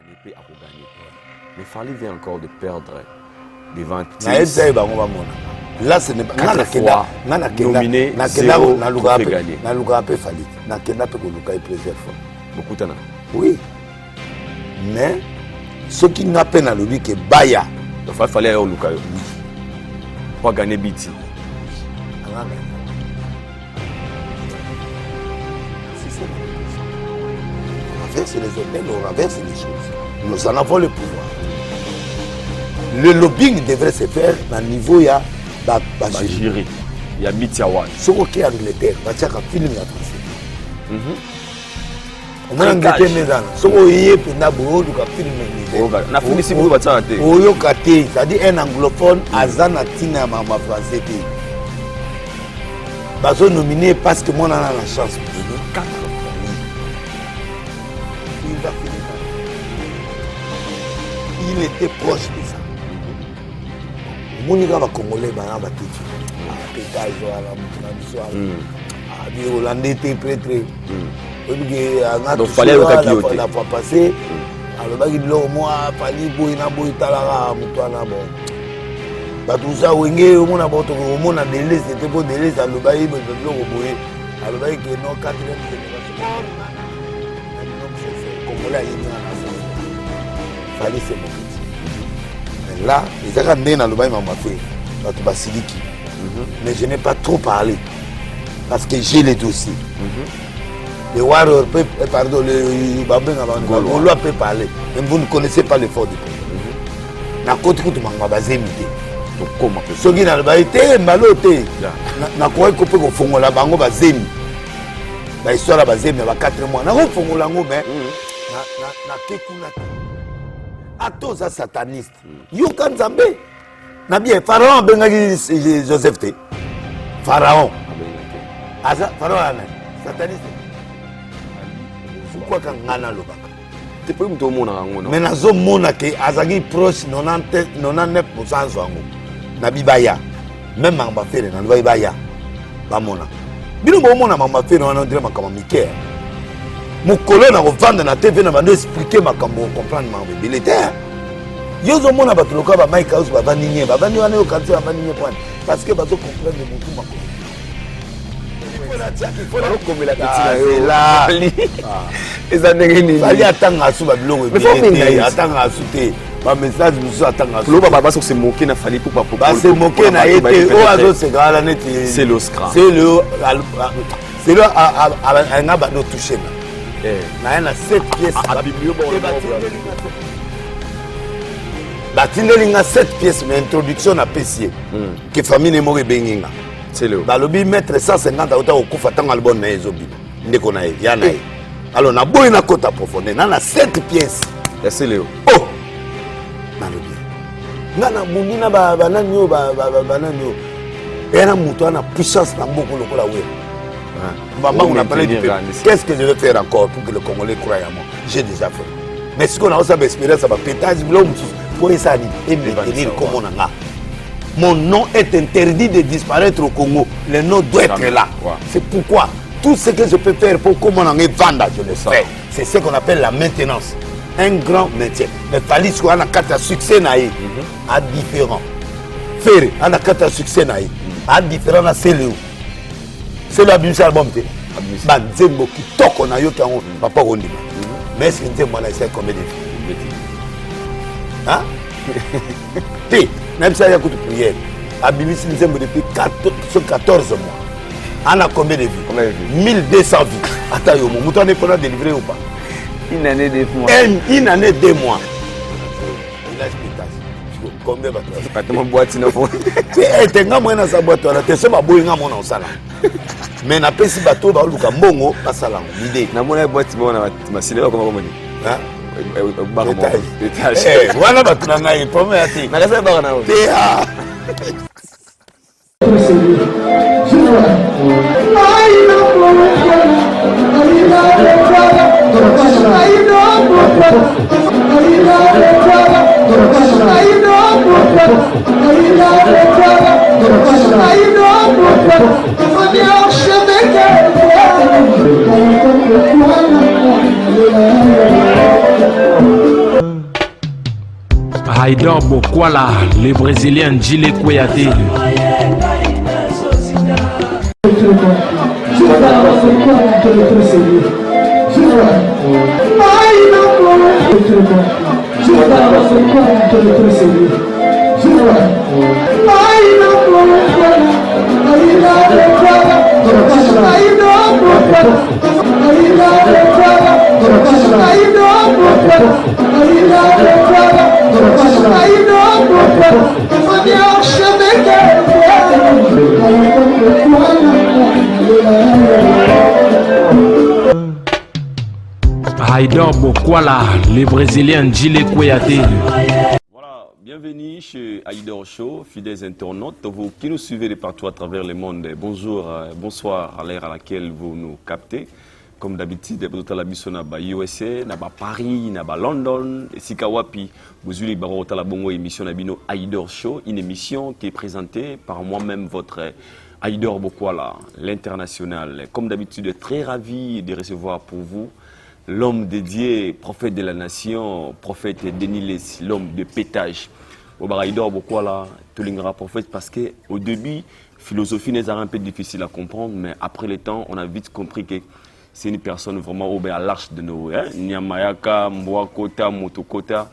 gagner, à gagner. Mais Fally vient encore de perdre devant là, ce n'est pas. Nominé, zéro, fait gagner. Beaucoup de temps. Oui. Mais, ce qui n'a pas dans le but, c'est Baya. Il fallait aller au Lukayo. Pas gagner Biti. On renverse les hôtels, on renverse les choses. Nous en avons le pouvoir. Le lobbying devrait se faire à niveau il y a jury. Il y a Mitiawan. Ce qui est en Angleterre, il y a un film en français. On a Angleterre mesdames. Ce qui est en film c'est-à-dire un anglophone azana tina mama français. Ils sont nominés parce que moi on a la chance. 4. Il était proche de ça. Monika va Congolais, va tout. Pétage, les Hollandais étaient prêtres. Donc il fallait le cas qui la fois passée. Alors il dit moi Fally boyina boyitala mutwana bon. Tout ça wenge au mona boto au mona délai c'était pour délai ça le bail be lo boye. Alors bail que non 4e génération. Congolais il Fally c'est mon petit. Mais là, ils ont ramené dans le bail m'a fait. Notre Basiliki. Mais je n'ai pas trop parlé. Parce que j'ai les dossiers. Le Warrior peut, pardon, le Gaulois peut parler. Mais vous ne connaissez pas l'effort du peuple. Na côté que tu m'as basé mité. Donc comment ce qui n'a pas été maloté. Na quoi que peut qu'on la bango basé. La histoire la basé mais 4 mois. Na qu'on la ngo mais na kekuna. Ato za sataniste. Yo kan Zambé. Na bien Pharaon bengaki Joseph T. Pharaon. Pharaon sataniste. Pourquoi quand ngana lobaka? Tu peux me demander un mais nazo mona ke azagi proche 99% zwango. Na bibaya. Même mamba fere na bibaya. Ba mona. Bino bo mona mamba fere wana ndire makama mike. Mukolo na kovanda na TV na bando expliquer makambo comprendre mambo bilitaire. Yozo mona batuloka ba Mike House ba baninye ba bani wana yo kanti ba baninye point parce que bazo comprendre mutu makolo. Il faut comme la petite là. Les années Fally attendre à sous ba biloko bilité attendre à souter ba message musu attendre à. Lo baba baso se moquer na Fally pour pas se moquer na été o azo se gala net c'est le scram. C'est le a ba do toucher na na 7 pièces batindelinga 7 pièces mais introduction na pesier que famille mo benginga c'est le balobi mettre 150 autant au kufa tanga albon na ezobi ndeko na ya na alors na boy na kota profondeur na 7 pièces c'est le oh balobi ngana bundina ba bananyo ba bananyo era muto na puissance na mboko lokola we maman on a parlé du peuple. Qu'est-ce que je vais faire encore pour que le Congolais croie à moi? J'ai déjà fait. Mais ce qu'on a aussi espéré, ça va pétage pour ça et maintenir comme on a. Mon nom est interdit de disparaître au Congo. Le nom doit être là. C'est pourquoi tout ce que je peux faire pour comment on est vendre, je le fais. C'est ce qu'on appelle la maintenance. Un grand métier. Mais Fally soit un carte à succès à différents. Faire un carte à succès à différents à c'est c'est l'abus album. Bah, Zembo qui toque on a eu quand papa on dit. Mais est-ce que Zembo a essayé combien de filles? Hein? T, même ça il y a beaucoup de prières. Abimisi Zembo depuis 14 mois. On a combien de vies? 1200 vies. Attends, yo, mon mouton n'est pas délivré ou pas? Une année 2 mois. Une année 2 mois. Il a expliqué. Combien de bateaux? Pas tellement boîte, non. Tu es un moyen dans sa boîte. Tu sais pas boire un moyen dans sa langue. Mais na pesi bateau ba luka mbongo basala l'idée na mona boîte bona masile ko ngomoni hein ba mo étage voilà bato na ngai pomé ati na kasa ba na o te ha Haïdor Bokwala, le Brésilien Gilles Kouyaté. Haïdor Bokwala, le Brésilien Gilles Kouyaté. Voilà, bienvenue chez Haïdor Show, fidèles internautes, vous qui nous suivez de partout à travers le monde. Bonjour, bonsoir à l'heure à laquelle vous nous captez. Comme d'habitude, vous êtes à la mission na USA, na Paris, na London, et Sikawapi, vous avez la bonne émission na bino Haïdor Show, une émission qui est présentée par moi-même, votre Haïdor Bokwala, l'international. Comme d'habitude, très ravi de recevoir pour vous l'homme dédié, prophète de la nation, prophète Denis Lessi, l'homme de pétage. Haïdor Bokwala, tout le prophète, parce qu'au début, philosophie n'est un peu difficile à comprendre, mais après le temps, on a vite compris que c'est une personne vraiment à l'arche de nos. Nyamayaka, Mbwakota, Motokota,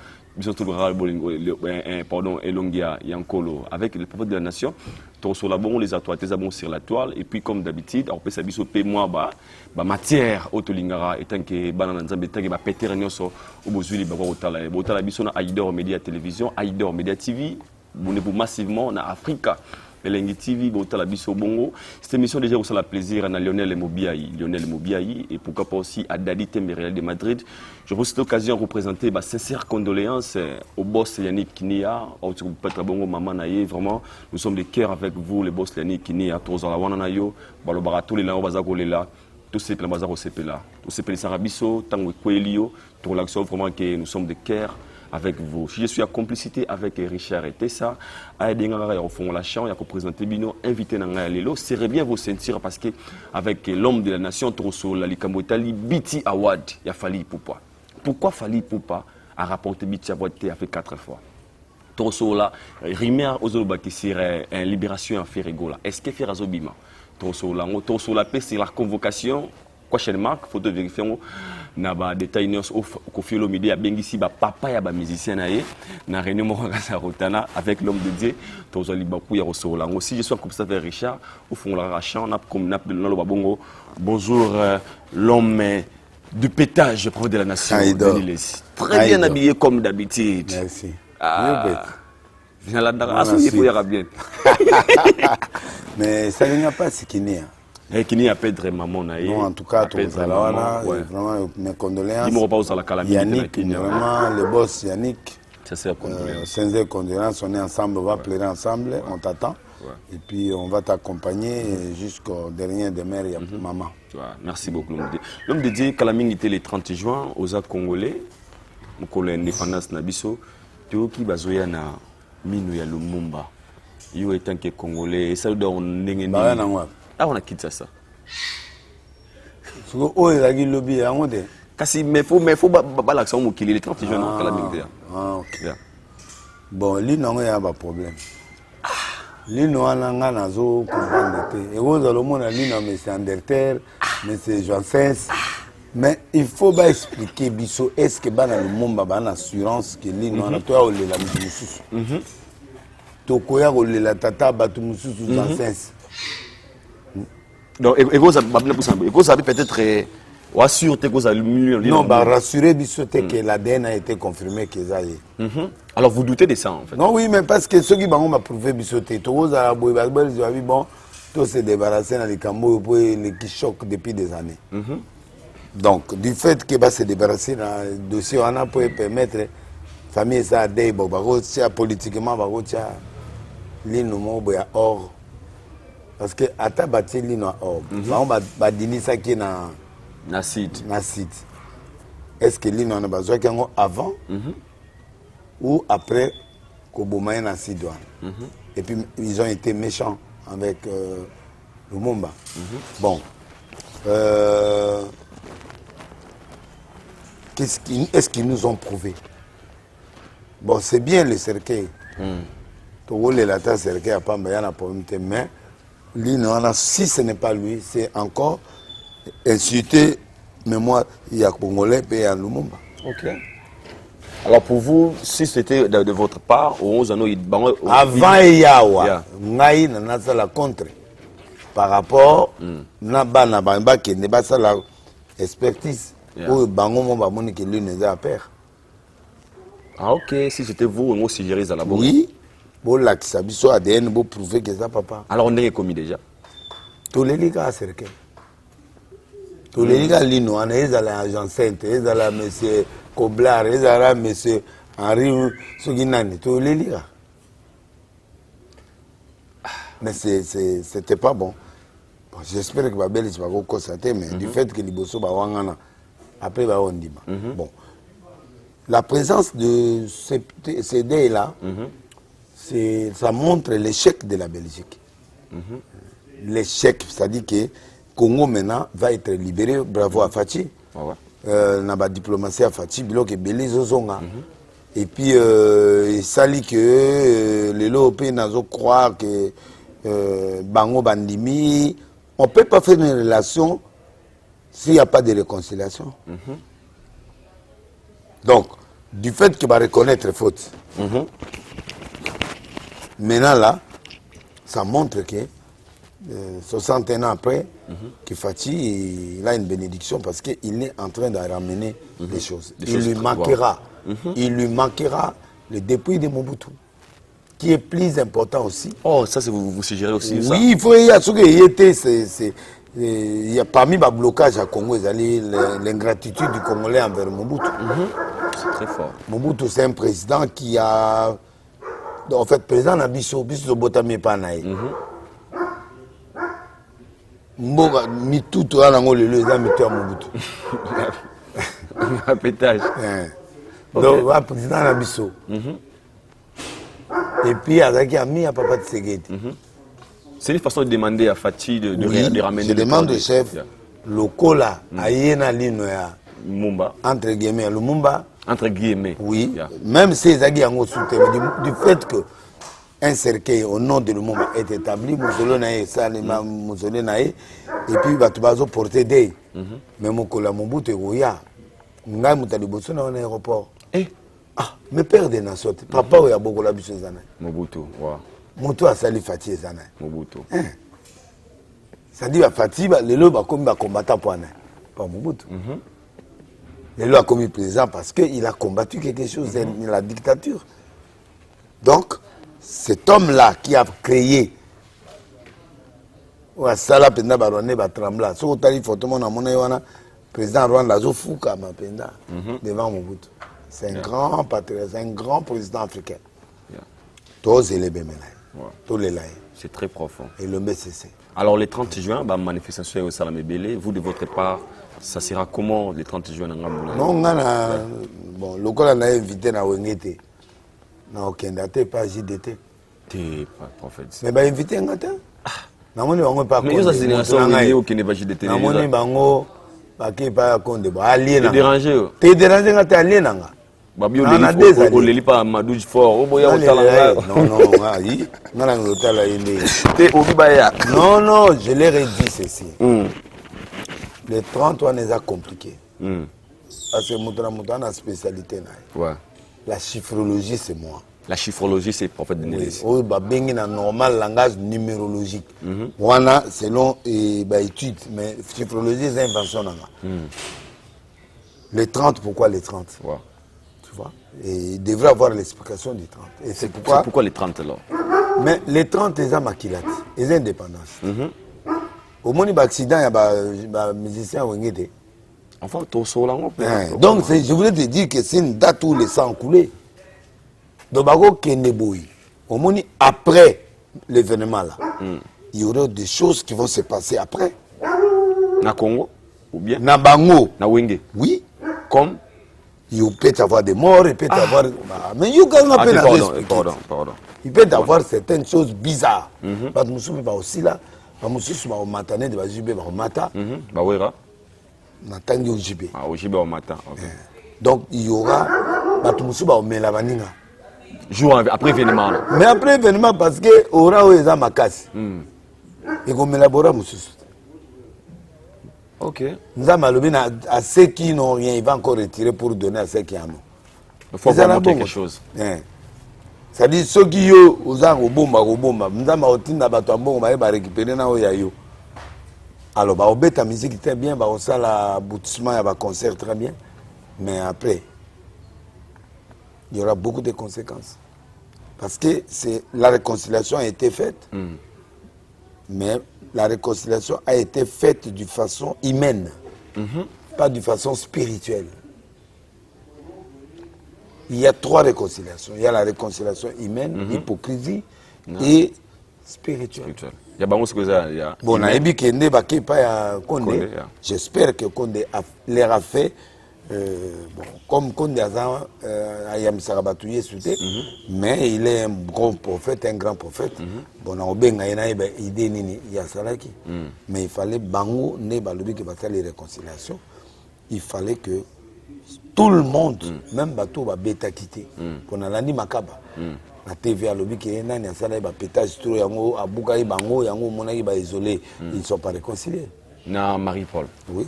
pardon, Elongia, Yankolo, avec le prophète de la nation, sur la bonne, les atoites, sur la toile, et puis comme d'habitude, on peut s'habiller au moi, matière, autolingara, étant que banana, étant que péter nyoso, au bozuli, otala, otala biso na Haïdor Média Télévision, Haïdor Média TV, vous massivement na Africa. Elengi TV, Botala Biso Bongo. Cette émission déjà vous a la plaisir à Lionel Mobiaï et pourquoi pas aussi à Dadi Temberel de Madrid. Je vous cette occasion de représenter sincères condoléances au boss Yannick Kinia, au Petra Bongo Maman Naye. Vraiment, nous sommes de cœur avec vous, le boss Yannick Kinia, Tozala Wananayo, Balobarato, les Lao Bazagolela, tous ces plans Bazaro Sepela, tous ces plans Sarabiso, Tango Kwelio, pour l'action vraiment que nous sommes de cœur avec vous. Je suis en complicité avec Richard et Tessa. Au fond, la chambre, il y a présenté Bino, invité Nanga Lelo. C'est bien vous sentir parce que avec l'homme de la nation, Trosso, la Likambotali, Biti Awad, il y a Fali Poupa. Pourquoi Fali Poupa a rapporté Biti Awad a fait 4 fois? Trosso, là, Rimer Ozoloba qui serait une libération en Ferregola. Est-ce que Ferrazobima? Trosso, là, c'est la convocation. Question mark, faut te vérifier. Na ba détail news au Kofi Olomide a bengisi ba papa ya ba musicien na ye na réunion Moranga Rotana avec l'homme de Dieu tozali baku ya rosola aussi je suis comme ça vers Richard au fond la rachan na comme na le babongo. Bonjour l'homme du pétage prophète de la nation Denis Lessi. Très bien habillé comme d'habitude. Merci. Mais ça n'y a pas ce qu'il y a. Qui n'y a pas de maman naïe. Non, en tout cas, vraiment mes condoléances. Yannick, vraiment le boss Yannick. Sincères condoléances, on est ensemble, on va pleurer ensemble, on t'attend. Et puis on va t'accompagner jusqu'au dernier des mères, maman. Merci beaucoup. L'homme de Dieu, Kalaming était le 30 juin aux Congolais. Mon indépendance Nabiso. Théo qui bazoya na minu ya Lumumba. Yo étant que Congolais, ça doit on n'engagé. Ah, on a quitté ça. Oh, il a dit lobby à Ondé. Mais faut pas l'accent au qu'il est 30 jeunes à la militaire. Ah, ok. Bon, lui, non, il y a un problème. Lui, non, on a un azo comprendre. Et vous, le monde a dit non, mais c'est Anderter, mais c'est Joansens. Mais il faut pas expliquer, Bisso, est-ce que dans le monde, il y a une assurance que lui, non, toi, on l'a mis. Tokoya, on l'a tata, batu musu sous Joansens. Donc, et vous avez peut-être assuré que vous avez mieux. Non, rassurer que l'ADN a été confirmé que ça y est. Alors vous doutez de ça en fait? Non, oui, mais parce que ceux qui m'ont prouvé que vous avez bon, tout se débarrasser dans les Cambos qui choquent depuis des années. Donc, du fait que va se débarrasser dans le dossier, on a pu permettre la famille ça politiquement, l'île or. Parce que ata bati lino or ba dini ça qui na site est-ce que lino na besoin qu'ango avant ou après ko bomaye na site et puis ils ont été méchants avec Lumumba. Bon est-ce qu'ils nous ont prouvé Bon, c'est bien le cercueil. Tout le latin cercueil à Pamba, il y a un problème. Mais si ce n'est pas lui, c'est encore insulter mémoire, il y a Congolais et à Lumumba. Ok. Alors pour vous, si c'était de votre part, au 11 ans, avant Yawa, Ngaï n'a pas la contre. Par rapport à Bana qui n'est pas la expertise. Ou Bango Momba Monique lui n'est pas père. Ah ok, si c'était vous, on suggérait à la bonne. Oui, bon là qui s'habille ADN pour prouver que ça papa. Alors on est commis déjà. Tous les ligas à cercle. Tous les ligas lino, on est à l'agent Sainte, ils à la monsieur Koblar, ils à la monsieur Henri Suginani, tous les ligas. Mais c'était pas bon. J'espère que Babel va constater, mais du fait que les Bosso Bawangana, après on dit. Bon. La présence de ces dés-là, ça montre l'échec de la Belgique. L'échec, c'est-à-dire que Congo maintenant va être libéré, bravo à Fachi. Dans la diplomatie à Fachi, Bilok et Belize Zonga. Et puis, il s'allie que les Européens n'ont croire que Bango Bandimi, on ne peut pas faire une relation s'il n'y a pas de réconciliation. Donc, du fait qu'il va reconnaître faute, maintenant là, ça montre que 61 ans après, que Fachi il a une bénédiction parce qu'il est en train de ramener les choses. Il lui manquera le dépouille de Mobutu, qui est plus important aussi. Oh, ça c'est vous suggérez aussi. Oui, ça. il faut y a ce qu'il il y a parmi les blocages à Congo, l'ingratitude du Congolais envers Mobutu. C'est très fort. Mobutu, c'est un président qui a. En fait, président Nabiso, Biso Botami Panaï. Mboga, mi tout à l'angle, le mis à Mobutu. Un pétage. Donc, le président Nabiso. Et puis, avec Ami, à Papa Tsegedi. C'est une façon de demander à Fachi de ramener. Je demande au chef, le cola, à Yéna Linoya. Mumba. Entre guillemets, Lumumba. Entre guillemets. Oui. Même si les Agui ont soutenu, du fait que un cercueil au nom de Lumumba est établi, Moussolé Salima Moussolé et puis Batubazo porté des. Mais mon cola Mobutu Goya. Ngai Moutaliboso dans un aéroport. Ah, mes pères des nations, papa ou ya beaucoup la biche zana. Mobutu, ouais. Moto a sali Fati zana. Mobutu. Ça dit à Fati, les lots va comme combattant pour pas Mobutu. Les lots a commis président parce qu'il a combattu quelque chose dans la dictature. Donc, cet homme-là qui a créé Sala Penda Baroné Batrambla, ce que tu as dit, le président Rwanda Zofouka Mapenda devant Mobutu. C'est un grand patriote, c'est un grand président africain. Tous les bémélaïs, tous les laïcs. C'est très profond. Et le BCC. Alors, le 30 juin, la manifestation est au Salamé Bélé. Vous, de votre part, ça sera comment le 30 juin dans Ngamboula? Non, bon, le col a invité à Wengete. Non, Kendate, pas JDT. T'es pas prophète. Mais bah invité à Ngata. Mais ça, c'est une génération qui n'est pas JDT. Namoni bango, baki pas konde, ba alien. T'es dérangé. T'es dérangé quand t'es alien nanga. Babi on les lit pas Madouj fort. Non, non, non, non, je l'ai redit ceci. Les 30 ans les a compliqués. Parce que Moutouna a spécialité. La chiffrologie, c'est moi. La chiffrologie, c'est prophète de Nélis. Oui, il y a un normal langage numérologique. Wana, selon études, mais chiffrologie, c'est une invention. Les 30, pourquoi les 30 Tu vois? Et il devrait avoir l'explication des 30. Et c'est pourquoi les 30 alors? Mais les 30, ils ont maquillate, ils ont indépendance. Au moins, il y a un accident, il y a un musicien qui est enfin, tout ça, donc, je voulais te dire que c'est une date où les sangs coulés. Donc, au moins, après l'événement là, il y aura des choses qui vont se passer après. Na Congo ou bien na Bango. Na Wenge. Oui. Comme il peut y avoir des morts, il peut y avoir. Mais il pardon. Il peut y avoir certaines choses bizarres. Parce que nous sommes aussi là. Nous sommes au matin de Bajibé, au matin. Bawera. Natangi au Jibé. Au Jibé au matin. Donc il y aura. Nous sommes au Melavaninga. Jour après événement. Mais après événement, parce que aura où ils ont ma casse. Et qu'on élabore Moussous. Ok. Nous avons malobé à ceux qui n'ont rien, il va encore retirer pour donner à ceux qui en ont. Il faut avoir quelque chose. C'est-à-dire ceux qui ont au bomba, nous avons récupérer na yo. Alors, bah, la musique était bien, bah, ça l'aboutissement, il y a un concert très bien. Mais après, il y aura beaucoup de conséquences. Parce que la réconciliation a été faite, mais la réconciliation a été faite de façon humaine, pas de façon spirituelle. Il y a 3 réconciliations. Il y a la réconciliation humaine, hypocrisie et spirituelle. Il y a bon, bon, j'espère que Condé leur a fait, comme Condé a mais il est un grand prophète, un grand prophète. Bon, mais il fallait bango les réconciliations. Il fallait que tout le monde, même bateau, va bêta quitter. Pour l'année Makaba. La TV a lobby qui est nani à ça là pétage tout yango à Boukaï bango yango mona il va isolé, ils ne sont pas réconciliés. Non, Marie-Paul. Oui.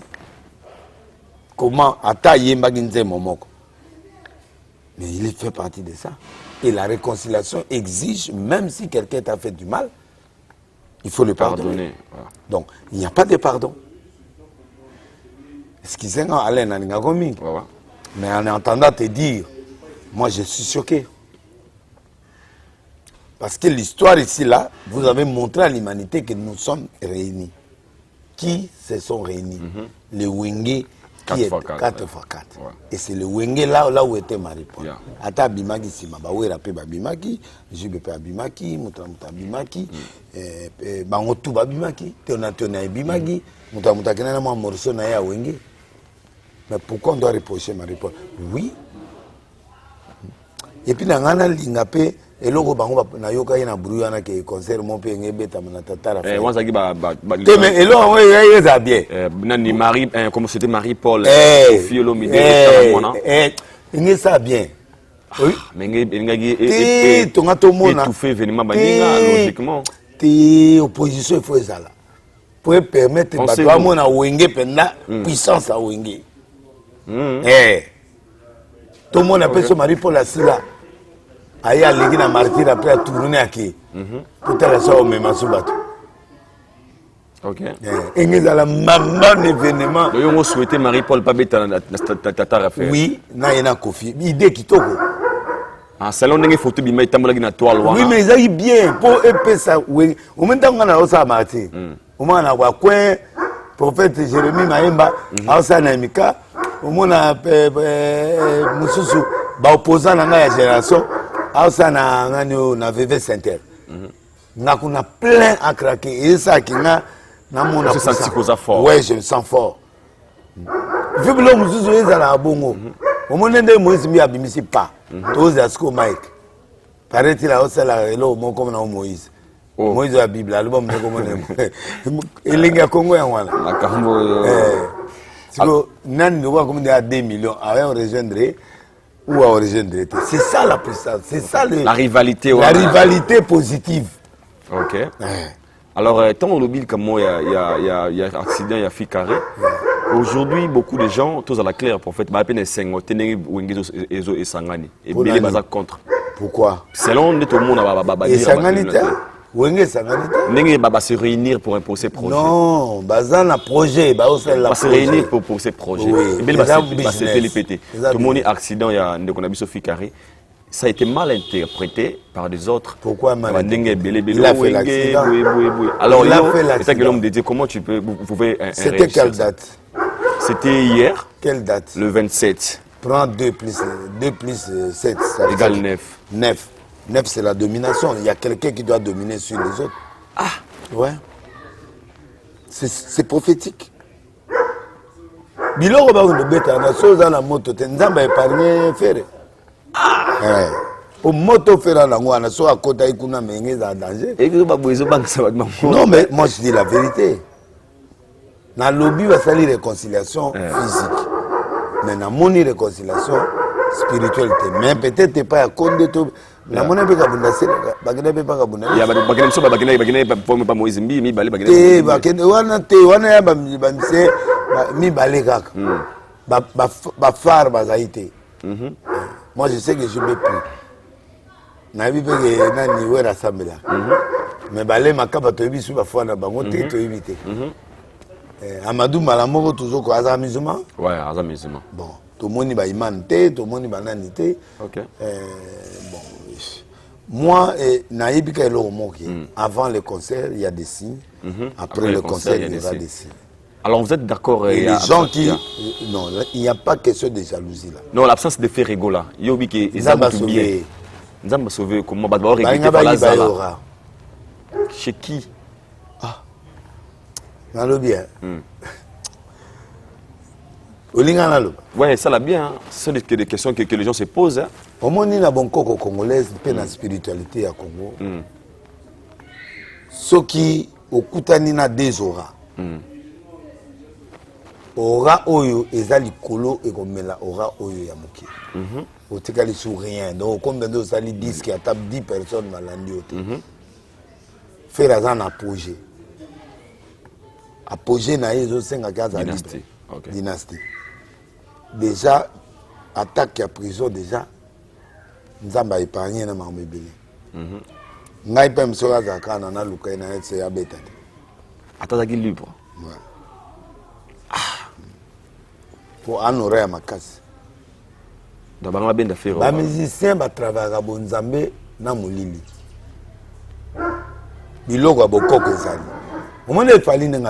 Comment ata yemba ginze momoko. Mais il fait partie de ça. Et la réconciliation exige, même si quelqu'un t'a fait du mal, il faut le pardonner. Voilà. Donc il n'y a pas de pardon. Excusez-moi, Alain Naningagomi. Voilà. Mais en entendant te dire, moi je suis choqué. Parce que l'histoire ici, là, vous avez montré à l'humanité que nous sommes réunis. Qui se sont réunis? Les Wenge, 4x4. Ouais. Et c'est le Wenge là où était Marie-Paul. Ata Bimaki Sima, Bawera Pe Babimaki, Jube Pe Abimaki, Mutamuta Bimaki, Bangotu Babimaki, Teonatona Bimaki, Mutamuta Kenana Morso Naya Wenge. Mais pourquoi on doit reprocher Marie-Paul? Oui. Et puis, dans l'ana Lingapé, et logo bango na yoka ina bruyana ke concert mon pe ngebeta na tatara eh wanzaki ba mais et là ouais ça bien nani Marie comme c'était Marie-Paul Fiolo Midi ngi ça bien oui mais ngagi tonga to mona tout fait événement baninga logiquement ti opposition il faut ça là pour permettre bato à mona wenge penda puissance à wenge tout le monde appelle ce Marie-Paul asila aïe à l'église martyr après à tourner à qui tout à l'heure ça au même bateau. Ok. Et nous allons un événement. Donc on souhaitait Marie-Paul pas bête à faire. Oui, na yena kofi. Idée qui toko. En salon n'engé photo bima itambola na toile. Oui mais ça y bien pour épée ça oui. Au même temps on a ça martyr. Au moins on a quoi coin prophète Jérémie Maemba a ça na mika. Au moins on a mususu ba opposant na la génération. Ça na VV Center. On a plein à craquer. Et ça qui n'a mon fort. Ouais, je me sens fort. Vu que l'homme est à la bongo. Au moment où Moïse m'a abimisi pas. Tous à ce que Mike. Paraît-il à ça là, là, comme Moïse. Moïse a la Bible, l'album de comment il est Congo et voilà. Si vous n'avez pas comme des 2 millions, à rejoindre. Ou à origine de l'été. C'est ça la puissance, c'est ça la rivalité. La rivalité positive. Ok. Alors, tant au lobby comme moi, il y a accident, il y a fille carré. Aujourd'hui, beaucoup de gens, tous à la claire, prophète, ma peine est 5 ans, tenez Wengezo et Sangani. Et Bélé Baza contre. Pourquoi? Selon tout le monde, et Sangani, Wenge Sangani. N'est pas se réunir pour imposer projet. Non, Baza un projet, Baza se réunir pour ces projets. Et bien, c'est pété. Tout le monde est accident, il y a un fille carré. Ça a été mal interprété par des autres. Pourquoi mal interprété? Il a fait l'accident. Alors, il a fait l'accident. Que l'homme dédié, comment vous pouvez. C'était quelle date? C'était hier. Quelle date? Le 27. Prends 2 plus 7. Ça égale 9. 9. 9, c'est la domination. Il y a quelqu'un qui doit dominer sur les autres. Ah, ouais. C'est prophétique. Biloko ba on beta na soza na moto te nzamba épargner faire. Au moto faire na ngwana so akota ikuna menge za danger. Et que ba boiso bank ça va. Non mais moi je dis la vérité. Na lobby va salir réconciliation physique. Mais na moni réconciliation spirituelle. Mais peut-être pas à compte de tout. Na mona pe kabunda se bakene pe pa kabunda. Ya bakene so bakene forme pas Moïse mi balé bakene. Eh bakene wana ya ba mise mi balé kaka. Ba phare bazaïté. Moi je sais que je vais plus. Na bi pe que nani wera sambela. Mais balé makaba to bisu ba fois na bango te to éviter. Amadou Malamoko toujours quoi Azam musulman. Ouais, Azam musulman. Bon, tout le monde va imiter, tout le monde va naniter. OK. Bon, moi naïbika avant le concert, il y a des signes. Après le concert, il y aura des signes. Alors vous êtes d'accord et les gens qui non, il n'y a pas question de jalousie là. Non, l'absence de fait rigola. Yobi qui Nzamba sauvé. Nzamba sauvé comment ba doit regretter par la zala. Chez qui? Nalo bien. Ouais, ça l'a bien. Ce sont des questions que les gens se posent. Hein. Au moins, il y a un bon coco congolaise, peu la spiritualité à Congo. Ce qui, au Koutanina des aura. Aura oyo, ezali kolo et comme la aura oyo yamuki. Au tekali sous rien. Donc, combien de sali disent qu'il y a 10 personnes malandi au faire un apogée. Apogée na yezo senga kaza dynastie. Okay. Dynastie. Déjà attaque à prison déjà nzamba épargné na mamebele. Ngai pe msoka za kana na luka na etse ya beta. Atazaki libre. Ouais. Pour honorer ma casse. D'abord ben d'affaire. Ba musicien ba travailler bon nzambe na molili. Biloko bokoko ezali. Au moins, il fallait que nous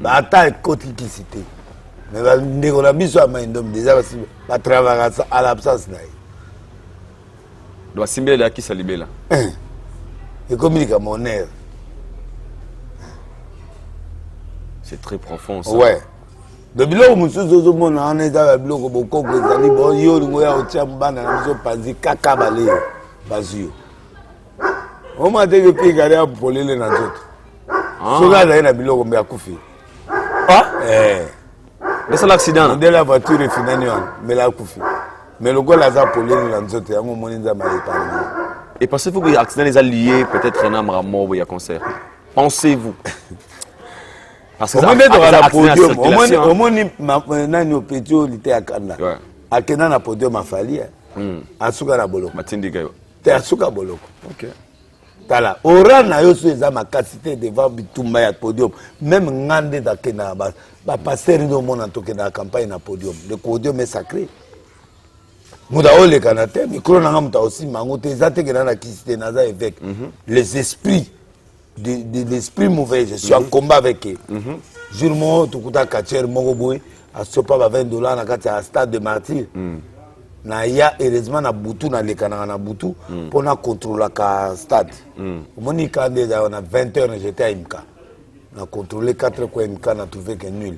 attaque coticité. Mais nous avons besoin de déjà travailler à l'absence. Donc, si vous avez qui s'alibé là. Et communique à mon air. C'est très profond ça. Ouais. De bilo musu zozo mona aneza biloko bokoko ezali bo yo lingo ya otia mbana na biso panzi kaka bale bazio. O ma te ke pigare a polele na nzoto. Soga d'ailleurs na biloko mbe akufi. Mais c'est l'accident. De la voiture est finie mais la akufi. Mais le gars là polele na nzoto yango moni nza mali parler. Et pensez-vous que l'accident les a liés peut-être un âme à mort ou il y a concert? Pensez-vous? Parce que ça a la podium. Au moins nani au pétio lité à Kanda. À Kena na podium a fallu. Asuka na boloko. Matindi gayo. Te asuka boloko. OK. Tala ora na yo so eza makasité devant bitumba ya podium. Même ngande da Kena ba passer no mona toke na campagne na podium. Le podium est sacré. Muda ole kanate micro na ngamuta aussi mango te zate ke na kisité na za évêque. Les esprits de l'esprit mauvais, je suis en combat avec eux. Jour mo tukuta kacher moko boy a sopa ba $20 na kati à stade de martyr. Na ya heureusement na butu na lekana na butu pour na contrôler ka stade. Moni quand déjà on a 20h j'étais à Imka. Na contrôler 4 quoi Imka na trouvé que nul.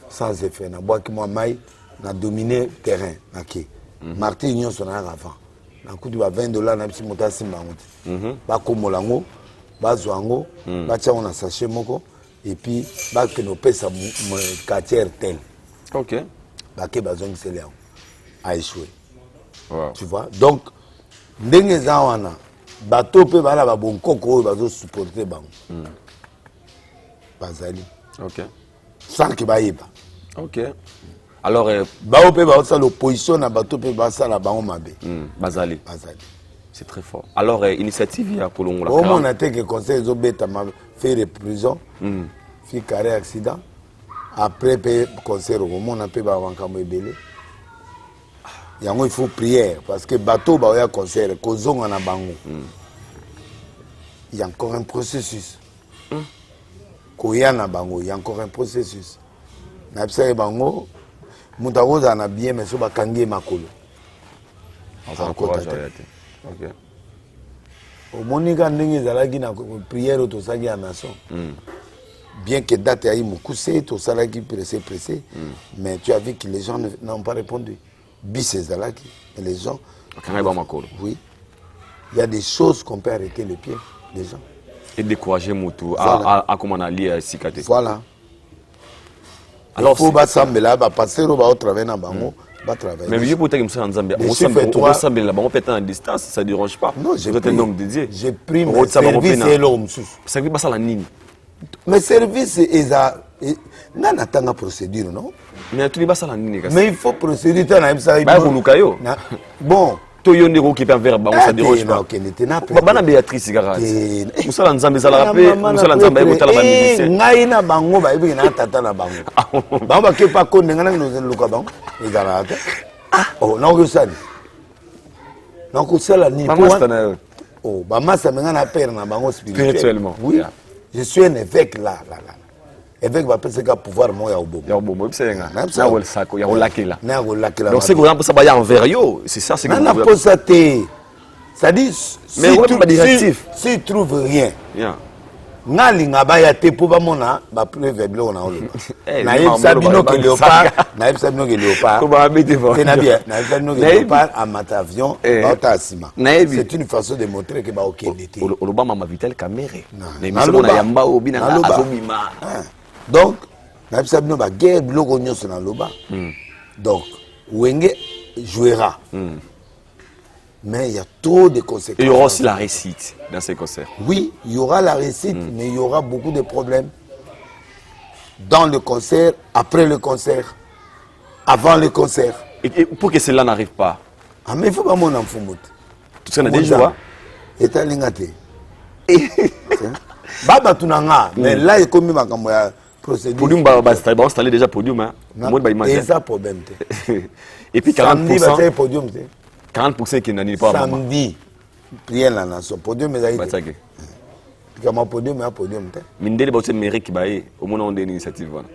Sans effet na bois qui moi mai na dominer terrain na ki. Martyr nyon son avant. Na kutu ba $20 na bisi motasi mango. Ba komolango bazwango batia on a sachet moko et puis ba que nos pesa quartier tel. OK. Ba ke bazong sele a échoué. Wow. Tu vois? Donc ndenge za wana bato pe bala ba bon koko bazo supporter bango. Bazali. OK. Sans que ba yeba. OK. Alors ba pe ba sa l'opposition na bato pe ba sa la bango mabe. Bazali. Bazali. C'est très fort. Alors, initiative à Polongo. Au moins, on a été que le conseil a fait de prison, fait carré accident. Après, le conseil, au moins, on a fait un bébé. Il faut prier parce que le bateau, il y a un conseil, il y a encore un processus. Il y a encore un processus. Il y a bien, mais il y a un OK. Au Monica ndenge zalaki na prière to saki à nation. Bien que date ayi mukuse to salaki pressé. Mais tu as vu que les gens n'ont pas répondu. Bis zalaki et les gens. Oui. Il y a des choses qu'on peut arrêter les pieds des gens. Et décourager Moutou à comment on a lié à Sikate. Voilà. Alors il faut ba sambela ba passer au ba travailler na bango va travailler. Mais je peux te dire que Nzambe, on semble là-bas, on peut être en distance, ça ne dérange pas. Non, j'ai pris un homme dédié. J'ai pris mon service et l'homme sous. Ça veut pas ça la nini. Mais service est à n'a pas de procédure, non? Mais tu dis pas ça la nini. Mais il faut procéder dans la ça. Bon. To yonde ko qui peut vers ba ça dérange pas. OK, n'était pas. Bana Béatrice garage. Musala Nzambe za la paix, musala Nzambe ko tala ba musicien. Ngai na bango ba ibi na tata na bango. Ba ba ke pa ko ngana no luka bango. Ezala ta. Oh, na ko sali. Na ko sala ni pour. Oh, ba masa menga na père na bango spirituellement. Oui. Je suis un évêque là. Évêque va penser qu'à pouvoir moi ya obomo. Ya obomo, c'est nga. Na wol sako, ya olakela. Na olakela. Donc c'est que ça va y envers yo, c'est ça c'est que na posa te. Ça dit si trouve rien. Yeah. Ngalinga ba ya te po ba mona ba preuve blo na olo. Na yebsa bino ke léopard, na yebsa bino ke léopard. Ko ba bete fo. Na bien, na yebsa bino ke léopard à matavion, ba ta sima. C'est une façon de montrer que ba okende te. Oloba mama vitel caméré. Na mission na yamba obi na azobima. Donc, na yebsa bino ba guerre biloko nyonso na loba. Donc, Wenge jouera. Mais il y a trop de conséquences. Et il y aura aussi la réussite dans ces concerts. Oui, il y aura la réussite, mais il y aura beaucoup de problèmes. Dans le concert, après le concert, avant le concert. Et pour que cela n'arrive pas. Ah, mais il faut pas mon enfant. Tout ça, on a déjà. Et t'as l'ingate. Baba tunanga, mais là, il y a comme ma procédure. Podium, on va installer déjà podium. Et ça, problème. Et puis 40%. Samedi, podium. 40% qui n'a pas samedi, prière la nation. Podium, mais il y a un podium, mais un podium. Mindele ba c'est mairie qui ba au moins on a une initiative voilà.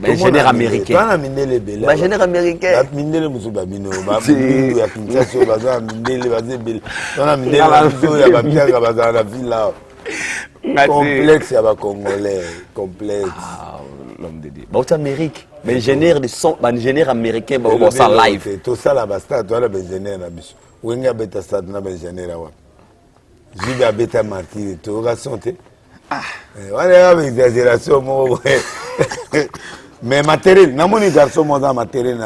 Ben général américain. Quand Mindele belé. Ba général américain. Mindele musuba bino ba Mindele ya Kinshasa ba za Mindele ba ze belé. Quand Mindele ya ba Bianga ba za la ville là. Complexe ya ba congolais, complexe. Ah, l'homme de Dieu. Ba au Amérique. Mais ingénieur de son, ingénieur américain ba ça live. Tout ça là ba stade, toi là ba ingénieur na biso. Wenga beta stade na ba ingénieur wa. Jibe abeta martyr, tu auras santé. On est avec exagération, mais matériel, n'a mon garçon, mon matériel,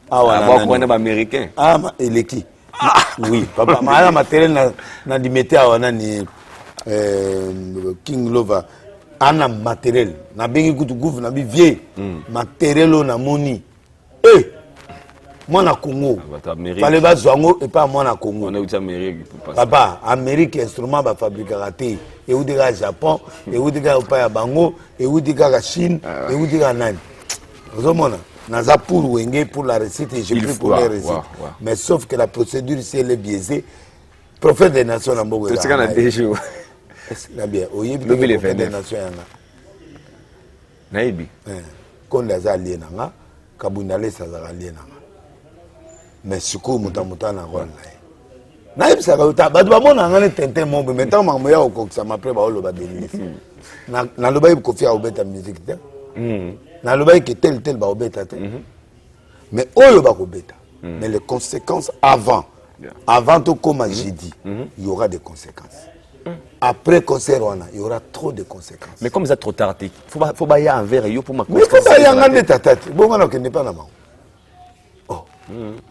américain. Ah, il est qui? Oui, papa, ma matériel n'a dit mettez à Wanani King Lova. Ana matériel, n'a bien écouté gouffre, n'a bien vieux matériel, on a moni. Eh! Moi, na Congo. Fallait pas Zongo et pas moi na Congo. On est où Amérique papa, Amérique instrument va fabriquer raté. Et où diga Japon, et où diga pas Bango, et où diga Chine, et où diga Nan. Vous mona, naza pour Wenge pour la réussite et j'ai pris pour la réussite. Mais sauf que la procédure si elle est biaisée, prophète des nations na Mbogo. C'est qu'on a des jours. Là bien, oyebi prophète des nations yana. Naibi. Quand les alliés nanga, kabundale sazara alliés nanga. Mais ce que muta na rôle là naïb ça va ba do mona ngane tente mo mais tant ma ya ko ça m'après ba lo ba béni na lo ba ko fia obeta musique te na lo ba que tel ba obeta te mais o ba ko beta mais les conséquences avant tout comme j'ai dit il y aura des conséquences après concert il y aura trop de conséquences mais comme ça trop tard faut ba ya envers yo pour ma mais faut ba ya ngane tatati bon ngana que n'est pas na ma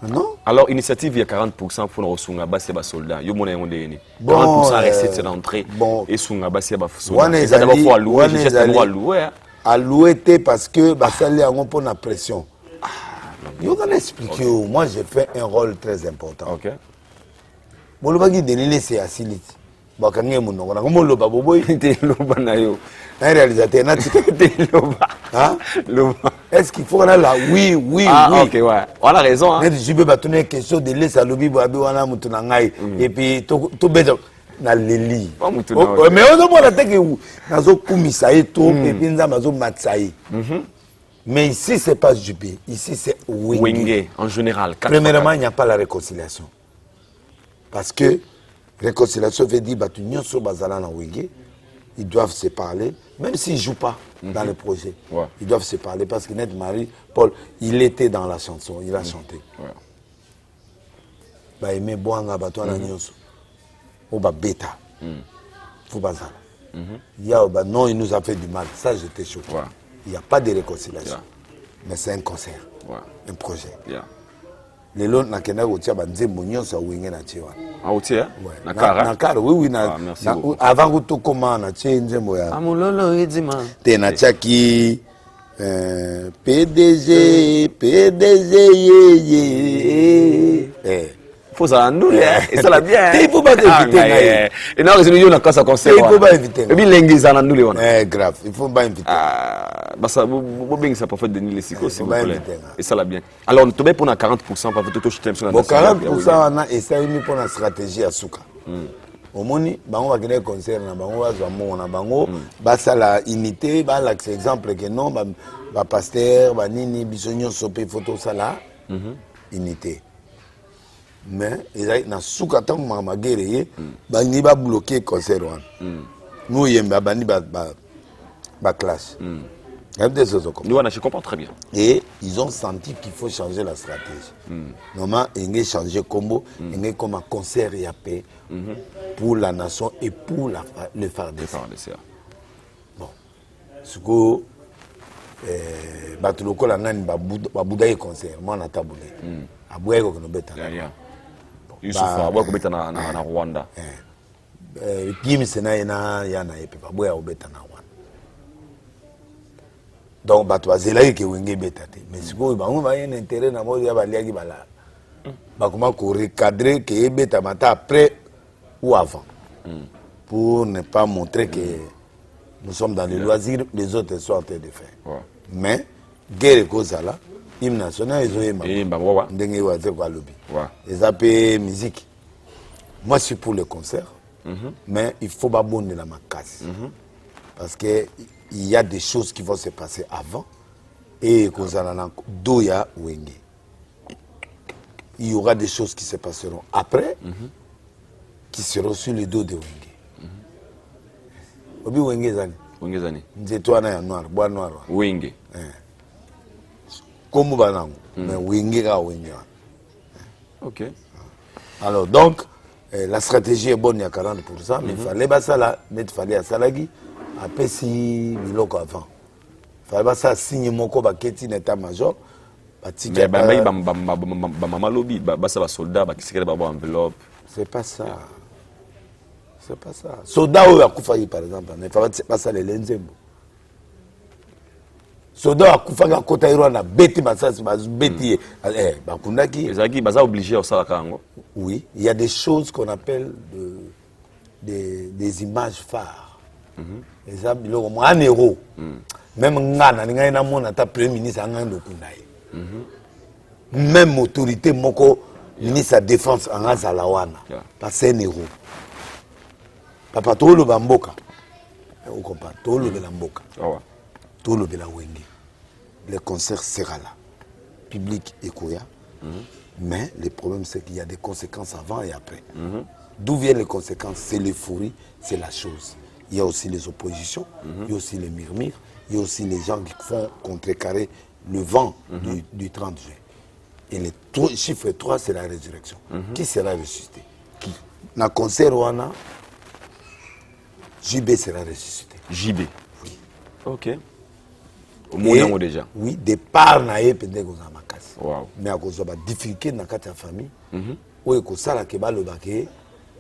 non? Alors, initiative, il y a 40% pour nos Sungaba, c'est des soldats. Il y a 40% recette, c'est l'entrée. Et Sungaba, c'est des soldats. C'est d'abord pour allouer. Je sais allouer. Allouer, parce que ça y a un peu de pression. Je vais expliquer. Moi, j'ai fait un rôle très important. Ok. Je vais vous donner c'est Asilit. Je vais vous donner un réalisateur. Est-ce qu'il faut là? Oui, oui, ah, oui. Ok, ouais. On a raison. Hein. Je vais vous donner quelque chose de laisser à l'obi, et puis tout bête. Na leli. Mais on a la tête que nazo kumisaye tout et puis nazo matsaye. Mais ici c'est pas Jubé, ici c'est Wenge en général. Premièrement, il n'y a pas la réconciliation. Parce que réconciliation veut dire que nous sommes bazala na Wenge. Ils doivent se parler, même s'ils ne jouent pas dans le projet. Ouais. Ils doivent se parler parce que Net Marie, Paul, il était dans la chanson, il a chanté. Bah, aimé Boanga, bah, toi, on va bêta. Faut pas ça. Non, il nous a fait du mal. Ça, j'étais choqué. Il n'y a pas de réconciliation. mais c'est un concert. Ouais. Un projet. Yeah. Les lots nakenda kotia banzembo nyonso wenge na tie wana. Ah otie na kara oui ah, merci beaucoup. avant que tout comment na tie nzembo ya Amulolo edima. te na tiaki PDG ye Faut ça ndule et ça la bien. Il faut pas inviter et non c'est nous on a quand ça concert. Il faut pas inviter. Et puis lengi ça ndule wana. Grave, il faut pas inviter. Ah, bah ça, vous bien ça prophète Denis Lesiko, s'il vous plaît. inviter, Et ça l'a bien. Alors, on tombe pour 40%, pas tout je t'aime sur la Bon 40% on a essayé pour la stratégie à Souka. Au moni, bango va gagner concert na bango va zamo na bango, ba ça la unité, ba l'axe exemple que non ba pasteur, ba nini bisonyo sopé photo ça la unité. Mais ils a na Souka tant mama guerrier, ba ni ba bloquer concert wan. Nous yemba ba ni ba clash. Nous, je comprends très bien. Et ils ont senti qu'il faut changer la stratégie. Normalement, ils ont changé combo, ils ont comme un concert et paix pour la nation et pour le FARDC. Bon. Ce que Batuloko la nani baboudaye concert, moi na taboulé. Aboué ko no beta. Youssouf aboué ko beta na Rwanda. Kim sena yana epe baboué ko beta na Rwanda. Donc bato bazela ke wenge beta te. Mais siko bango ba un intérêt na modi ya baliaki bala. Ba comment ko recadrer que beta mata après ou avant. Pour ne pas montrer que nous sommes dans les loisirs, les autres sont en train de faire. Ouais. Mais, guerre kozala, hymne national, ils ont ndenge waze kwa lobby. Ils appellent musique. Moi, je suis pour le concert, mais il faut pas bonner la macasse. Parce que il y a des choses qui vont se passer avant et kozala doya wenge. Il y aura des choses qui se passeront après qui seront sur le dos de wenge. Obi wenge zani. Wenge zani. Nzeto na ya noir, bois noir. Wenge. Comme banango, mais wenge ka wenge. OK. Alors donc la stratégie est bonne il y a 40%, mais il fallait pas ça là, mais il fallait à salagi après si miloko avant. Il fallait pas ça signer moko ba keti n'état major. Mais maman lobby, ba ça ba soldat ba kisikele ba enveloppe. C'est pas ça. C'est pas ça. Soldat ou Akoufayi par exemple, ne fait pas ça les lenzembo. Soldat Akoufayi kota iro na beti masasi beti bakundaki. Ezaki baza obligé au sala kango. Oui, il y a des choses qu'on appelle des images phares. Exemple, un héros. Même ngana ninga na mona ta premier ministre ngando kundaye. Même autorité moko ministre de défense en Azalawana. Parce que c'est un héros. Papa tolo bamboka. On comprend. Tolo de l'amboka. Tolo de la wenge. Le concert sera là. Public et Koya. Mais le problème c'est qu'il y a des conséquences avant et après. D'où viennent les conséquences? C'est l'euphorie, c'est la chose. Il y a aussi les oppositions, il y a aussi les murmures, il y a aussi les gens qui font contrecarrer le vent du 30 juin. Et le chiffre 3, c'est la résurrection. Qui sera ressuscité? Qui? Dans le concert, JB sera ressuscité. JB? Oui. OK. Au moins déjà. Oui, départ naïe peut-être qu'on a ma casse. Wow. Mais à cause de la difficulté dans la famille, où est-ce que ça qui va le baquer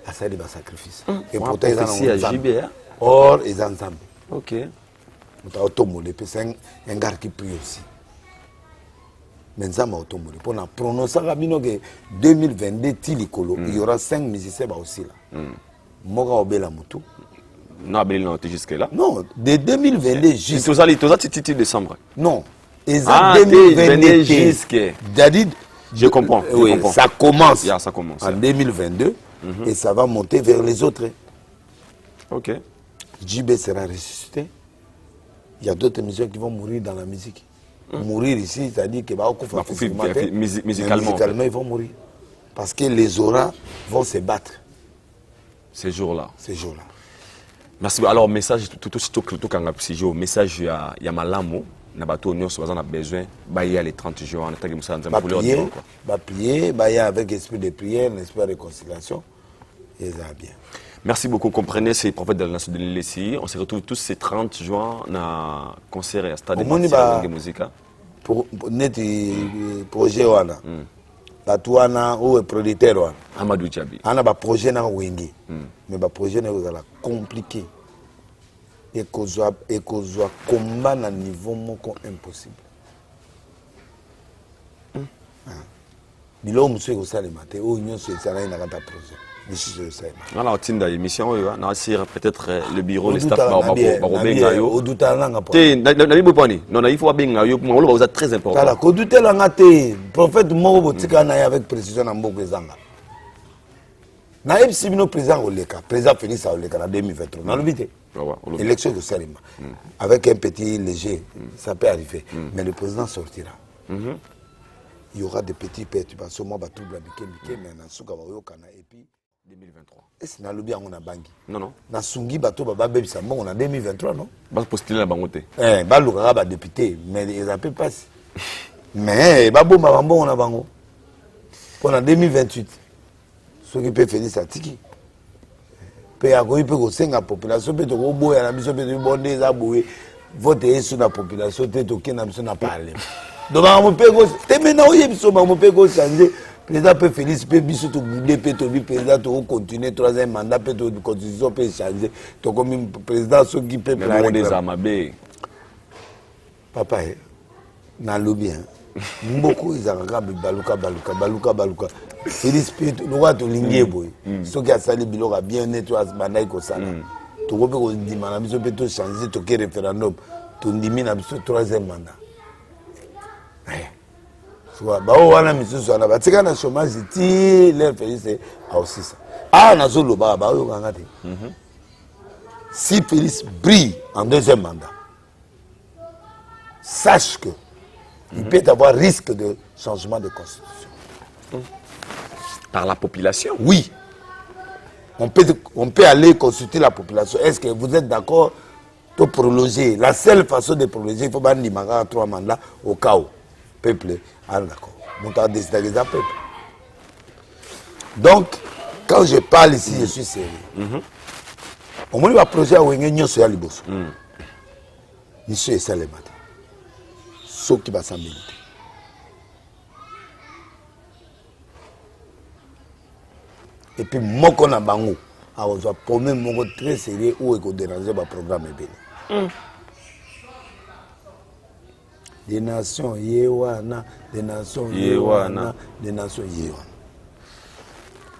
à ça des sacrifices. Et pourtant ils ont JB. Or ils ont ensemble. OK. Nous avons automolé, c'est un gars qui prie aussi. Mais nous avons automolé. Pour nous prononcer que 2022 Tilikolo, il y aura 5 musiciens aussi là. Moga Obela Moutou. Non, mais non, tu jusque là. Non, de 2022 jusqu'à. Tu as titre décembre. Non. Et ça 2022 jusqu'à. David, je comprends. Oui, je comprends. Ça commence. Yeah, ça commence. En 2022 et ça va monter vers les autres. OK. JB sera ressuscité. Il y a d'autres musiciens qui vont mourir dans la musique. Mourir ici, c'est-à-dire que musicalement, ils vont mourir. Parce que les auras vont se battre. Ces jours-là. Ces jours-là. Merci. Alors, message, tout message, il y a Malamo, Nabato, nous avons besoin, il y a les 30 jours, on a prier, il y a avec l'esprit de prière, l'esprit de réconciliation, et ça va bien. Merci beaucoup. Comprenez, c'est le prophète de la nation de l'Ilessi. On se retrouve tous ces 30 juin dans concert et à Stade de Musica. net projet wana bato wana oyo producteur wana Amadou Djabi ana ba projet na wenge mais ba projet na kozala compliqué et kozwa combat na niveau moko impossible bilo muso ekosalema te oyo nyonso esalai na kata projet lisusu esalema wana otinda émission oyo na asira peut-être le bureau le staff bakobenga yo odutala nanga te nabi bopani non na il faut babenga yo pour ngolo baza très important tala kodutela nga te prophète moko botika na ye avec précision na mboka ezanga na ebisi bino président oleka président Félix oleka na 2023 nalobi te élection ekosalema avec un petit léger ça peut arriver mais le président sortira il y aura des petits perturbations moi ba trouble mike mais na suka ba yokana et puis 2023 est-ce na lobi yango na bangi non na sungi bato ba bebisa mbongo na 2023 non ba postuler na bango te ba luka ba député mais ils a peu passe mais ba bomba mbongo na bango pour na 2028 ceux qui peut finir ça tiki pe ya ko ipe ko senga population pe to ko boya na biso pe to bonde za boye voter sur la population te to kena biso na parler donc on peut te maintenant oye biso on peut changer président peut Félix peut biso to guider peut to bi président to continuer troisième mandat peut to constitution peut changer to comme président ceux qui peut planer des amabe papa na lobby mboko izaka baluka Félix peut le roi to lingie boy ceux qui a sali biloko bien nettoyer bandai ko sala to ko pe ko ndima na biso peut to changer to ke référendum to ndimi na biso troisième mandat soit bah wana misusu wana batika na chômage ti leur Félix a aussi ça na zo loba ba yo kanga te si Félix brille en deuxième mandat sache que il peut y avoir risque de changement de constitution par la population. Oui, on peut aller consulter la population. Est-ce que vous êtes d'accord pour prolonger? La seule façon de prolonger, il faut ban limaga 3 mandats au cas où peuple d'accord. Mon temps déstabiliser le peuple. Donc, quand je parle ici, je suis sérieux. Au moins, le projet a wengé nyoso ya liboso. Monsieur et Salemata. Ce qui va s'amener. Et puis, moko na bango, a ozo promet moko très sérieux où il déranger le programme ebele. Des nations yewana, des nations yewana, des nations yewana.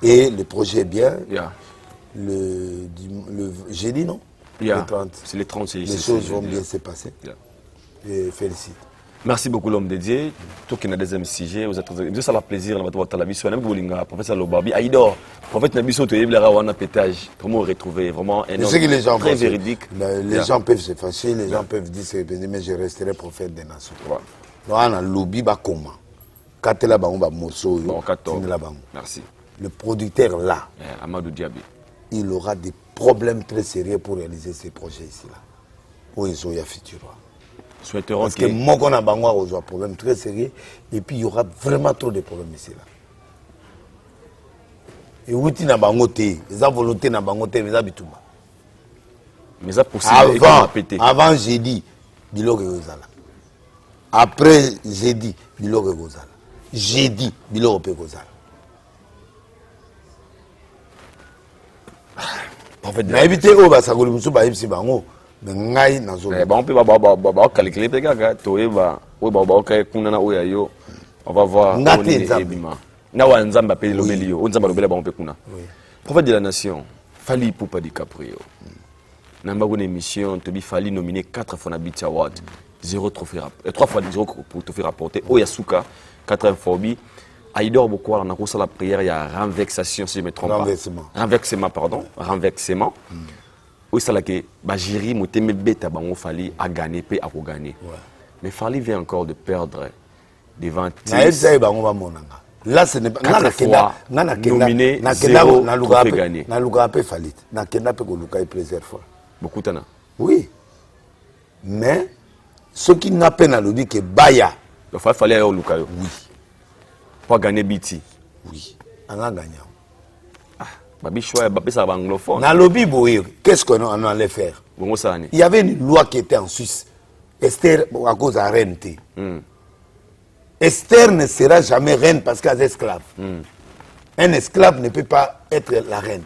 Et le projet est bien. Yeah. Le jeudi, non? Yeah. Le 30. C'est le 30, c'est les choses vont bien se passer. Yeah. Et félicite. Merci beaucoup l'homme dédié. Tout qui est dans le deuxième sujet, vous êtes très... Ça fait plaisir de voir la vie sur un professeur Lobabi. Aïdor, prophète Nabiso, tu es un pétage. Comment retrouver vraiment un homme très véridique. Les gens peuvent se fâcher, les gens peuvent dire mais je resterai prophète des nations. Donc, on a lobby bakoma. Katela bango morceau. Merci. Le producteur là, Amadou Djabi, il aura des problèmes très sérieux pour réaliser ces projets ici là. Pour les Oya Futura. Parce que moi, on a un problème très sérieux et puis il y aura vraiment trop de problèmes ici là. Et où tu n'as pas volonté, ils ont volonté na bangoté, mais habituma. Mais ça possible avant jeudi, bilo que gozala. Après jeudi, bilo que gozala. Jeudi, bilo que gozala. En fait, na éviter au bas ça golu musu ba ibsi bango. Mais ngai nazo. On peut ba calculer pe gaga toeba o ba ka kuna na oya yo. On va voir Nzamba. Na wa nzamba pe lobeli yo, nzamba lobela ba on pe kuna. Prophète de la nation, Fally Ipupa DiCaprio. Namba une émission to bi Fally nominé 4 fois na Beat Award. 0 trophée 3 fois 0 pour trophée rapporté. Oyasuka 4 fois bi. Aïdor Bokwala na kosa la prière il y a renversation si je me trompe pas. Renversement pardon, renversement. Oui, c'est là que Bajiri Moteme Beta Bango Fally a gagné, puis a gagné. Mais Fally vient encore de perdre devant là, ce n'est pas. Nominé, 0 trophée gagné. Na luka pe Fally. Na kenda pe ko luka plusieurs fois. Beaucoup tana. Oui. Mais ce qui n'a pas na lobby que Baya. Il fallait aller au luka. Oui. Pour gagner BT. Oui. On a gagné. Na lobby boye, qu'est-ce qu'on allait faire? Il y avait une loi qui était en Suisse. Esther à cause de RNT. Esther ne sera jamais reine parce qu'elle est esclave. Un esclave ne peut pas être la reine.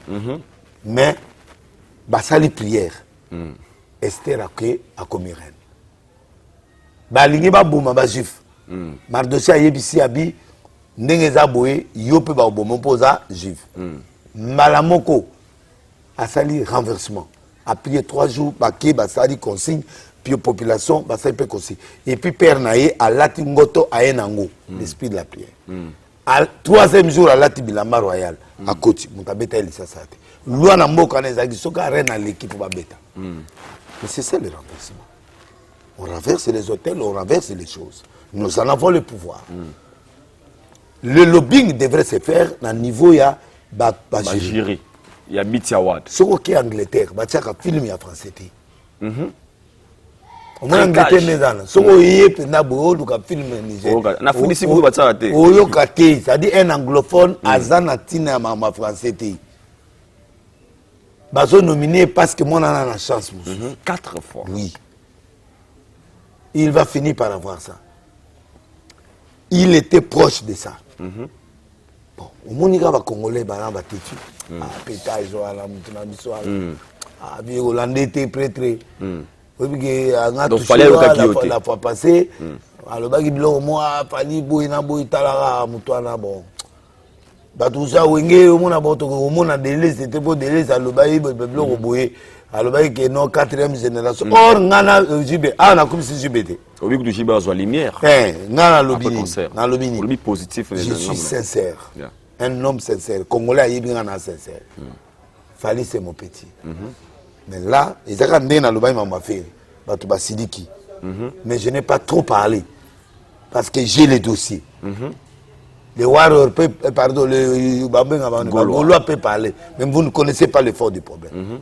Mais, basali prière. Esther a commis reine. Balingi ba bouma ba juif. Mardochée a yebisi abi ndenge za boye yo pe ba bouma poza juif. Malamoko a sali renversement. A prié 3 jours, baké basali consigne, puis population basali pe consigne. Et puis père naé a lati ngoto a enango, l'esprit de la prière. Al 3e jour à lati bilamba royal à Koti, mutabeta elisa sate. Loi na mboka na ezaki soka reine à l'équipe ba beta. Mais c'est ça le renversement. On renverse les hôtels, on renverse les choses. Nous en avons le pouvoir. Le lobbying devrait se faire à niveau ya Bajiri. Il y a Biti Award. Ce qui est Angleterre, il y a un film en français. Au moins Angleterre, il y a un film en Niger. C'est-à-dire un anglophone, Azanatina, ma français. Ils sont nominés parce que moi, on a la chance. 4 fois. Oui. Il va finir par avoir ça. Il était proche de ça. Bon, au monde, il y a des Congolais, il y a des têtus. Pétage, il y a des Hollandais, il y a des prêtres. Donc, il fallait la fois passée. Alors, il y a des gens qui tout ça, on a délai, c'était pour délai, ça le bail, le blanc, alors que non, 4e génération. Or, on a JB, on a comme si JBT. Au lieu de JB, on a lumière. Dans le positif. Je suis sincère. Un homme sincère. Congolais, il est sincère. Fali, c'est mon petit. Mais là, ils ont dit dans le bail, m'a fait. Mais je n'ai pas trop parlé. Parce que j'ai les dossiers. Les Warriors, pardon, les Gaulois peuvent parler. Mais vous ne connaissez pas le fond du problème.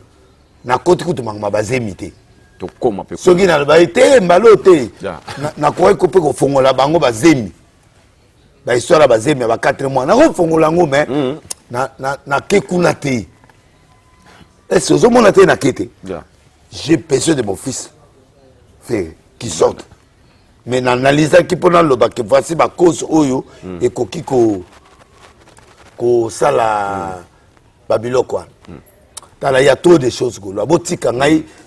Na côté que tu m'as basé mité. Ce qui n'a pas été mbaloté. Na quoi que peut qu'on la bango bazemi. La histoire bazemi à 4 mois. Na ko fongola ngo mais na kekunate. Est-ce que mon até na kete? J'ai besoin de mon fils qui sorte. Mais n'analyse qui pendant le bac voici ma cause oyo et kokiko ko sala babilo quoi. Il y a trop de choses. La boutique a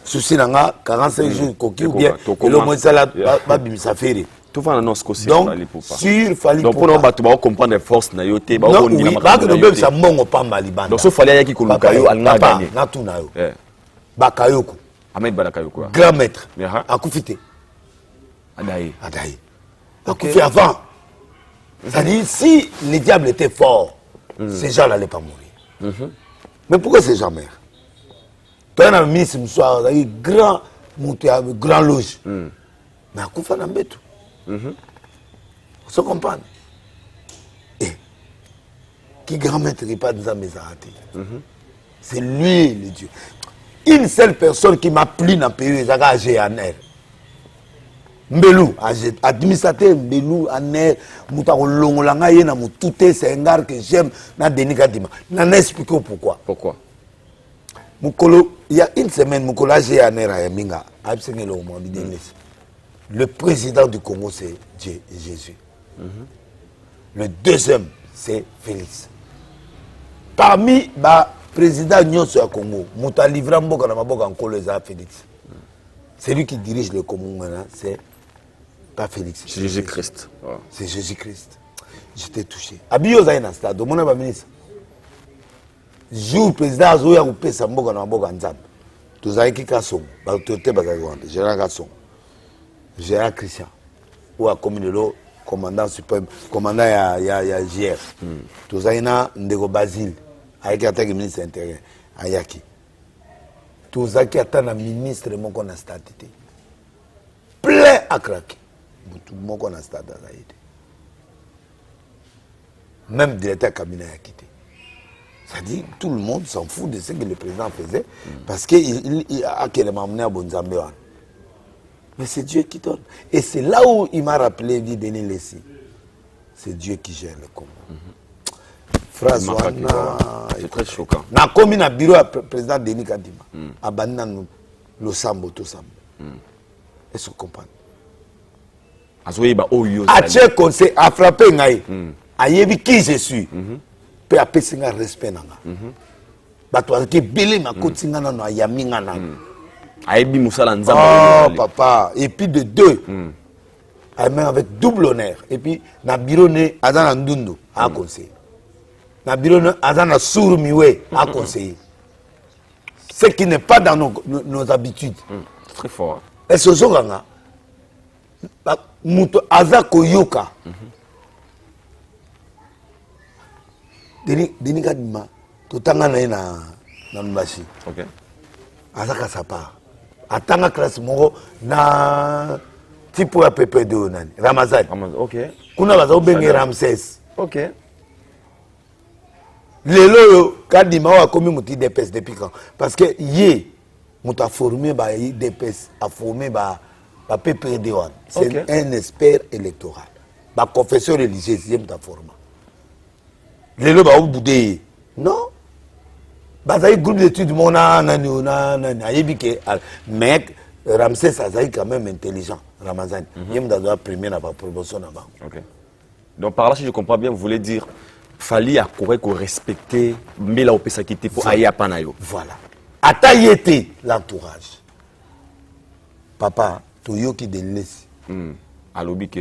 souci 45 jours coquille ou bien le moins ça la babimisa faire. Tout va dans ce côté. Donc sur fallait donc pour nous comprendre les forces na yote ba on ni ba que nous ça mongo pas malibanda. Donc ce fallait yaki koluka yo alnga gagner. Na tuna yo. Bakayoko. Ahmed Balakayoko. Grand maître. Akufité. Adaï. Akufité avant. C'est-à-dire si les diables étaient forts, ces gens n'allaient pas mourir. Mais pourquoi ces gens meurent? Toi, un ministre, grand loge. Mais à quoi faire l'embête? Vous se comprendre? Et qui grand maître n'est pas dans mes arrêtés? C'est lui le Dieu. Une seule personne qui m'a plu dans le pays, c'est un GNR. Mbelou, administrateur Mbelou, Aner, Moutarolongolanga, Yena Moutouté, c'est un gars que j'aime, na Denis Kadima. N'en explique pourquoi. Pourquoi? Moukolo, il y a une semaine, Moukolo a GNR à Yaminga, le président du Congo, c'est Jésus. Le deuxième, c'est Félix. Parmi les présidents du Congo, Mouta Livrambo, c'est Félix. C'est lui qui dirige le Congo, c'est pas Félix. C'est Jésus-Christ. C'est Jésus-Christ. J'étais touché. Abio Zaina stade, mon ami ministre. Jour président Azoya ou Pesa Mboga na Mboga Nzam. Tous aïe qui kasson, ba autorité ba zagwande, Gérard Gasson. Gérard Christian. Ou a commune le commandant suprême, commandant ya JR. Tous aïe na Ndego Basile, avec attaque ministre intérieur, Ayaki. Tous aïe qui attend un ministre mon qu'on a statité. Plein à craquer. Tout le monde qu'on a stade à Zaïd. Même le directeur cabinet a quitté. C'est-à-dire tout le monde s'en fout de ce que le président faisait parce qu'il a amené à Bonzambewan. Mais c'est Dieu qui donne. Et c'est là où il m'a rappelé Denis Lessi. C'est Dieu qui gère le Congo. François, c'est très choquant. Na commis na bureau à président Denis Kadima. À Banana le Sambo tout Sambo. Est-ce que vous comprenez? azoyeba oyo atie conseil a frappé ngai ayebi qui je suis pe apesi nga respect nanga bato azaki bele makoti nga nano ayami nga nano ayebi musala nzambe oh papa et puis de deux même avec double honneur et puis na bureau ne aza na ndundu a conseiller na bureau ne aza na suru miwe a conseiller ce qui n'est pas dans nos habitudes très fort est-ce que ozokanga muto aza koyoka deni kadima totanga na ye na Lubumbashi ok aza kasapa atanga classe moko na tipo ya PPD nani Ramazani ok kuna baza obenge Ramses ok lelo yo kadima wa komi muti DPS depuis quand parce que ye muta formé ba DPS a formé ba PPD wan c'est okay. Un expert électoral ba confesseur religieux sixième ta forma lelo ba obude non bazai groupe d'études mona nani ayebi ke mec Ramsès Azaï quand même intelligent Ramazani yem dans la première na ba promotion na ba ok donc par là si je comprends bien vous voulez dire fallait à correct respecter mais la opesa qui était pour aya panayo voilà atayete l'entourage papa toyoki de lesi alobi ke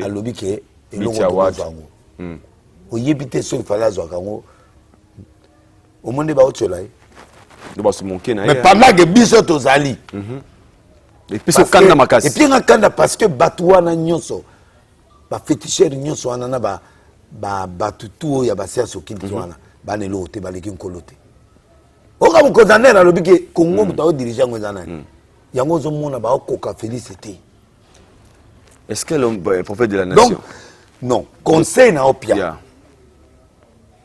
elongo zango oyebi te so fallait azwa kango au monde ba otsola mais pendant que biso tozali et puis so kanda makasi et puis nga kanda parce que batwa na nyonso ba féticheur nyonso wana na ba batutu ya basia sokili wana ba ne lote ba leki nkolote oka mo kozanera alobi ke Congo mutawo dirigeant ngozana yango zo mona ba okoka félicité est-ce que le prophète de la nation donc non conseil na opia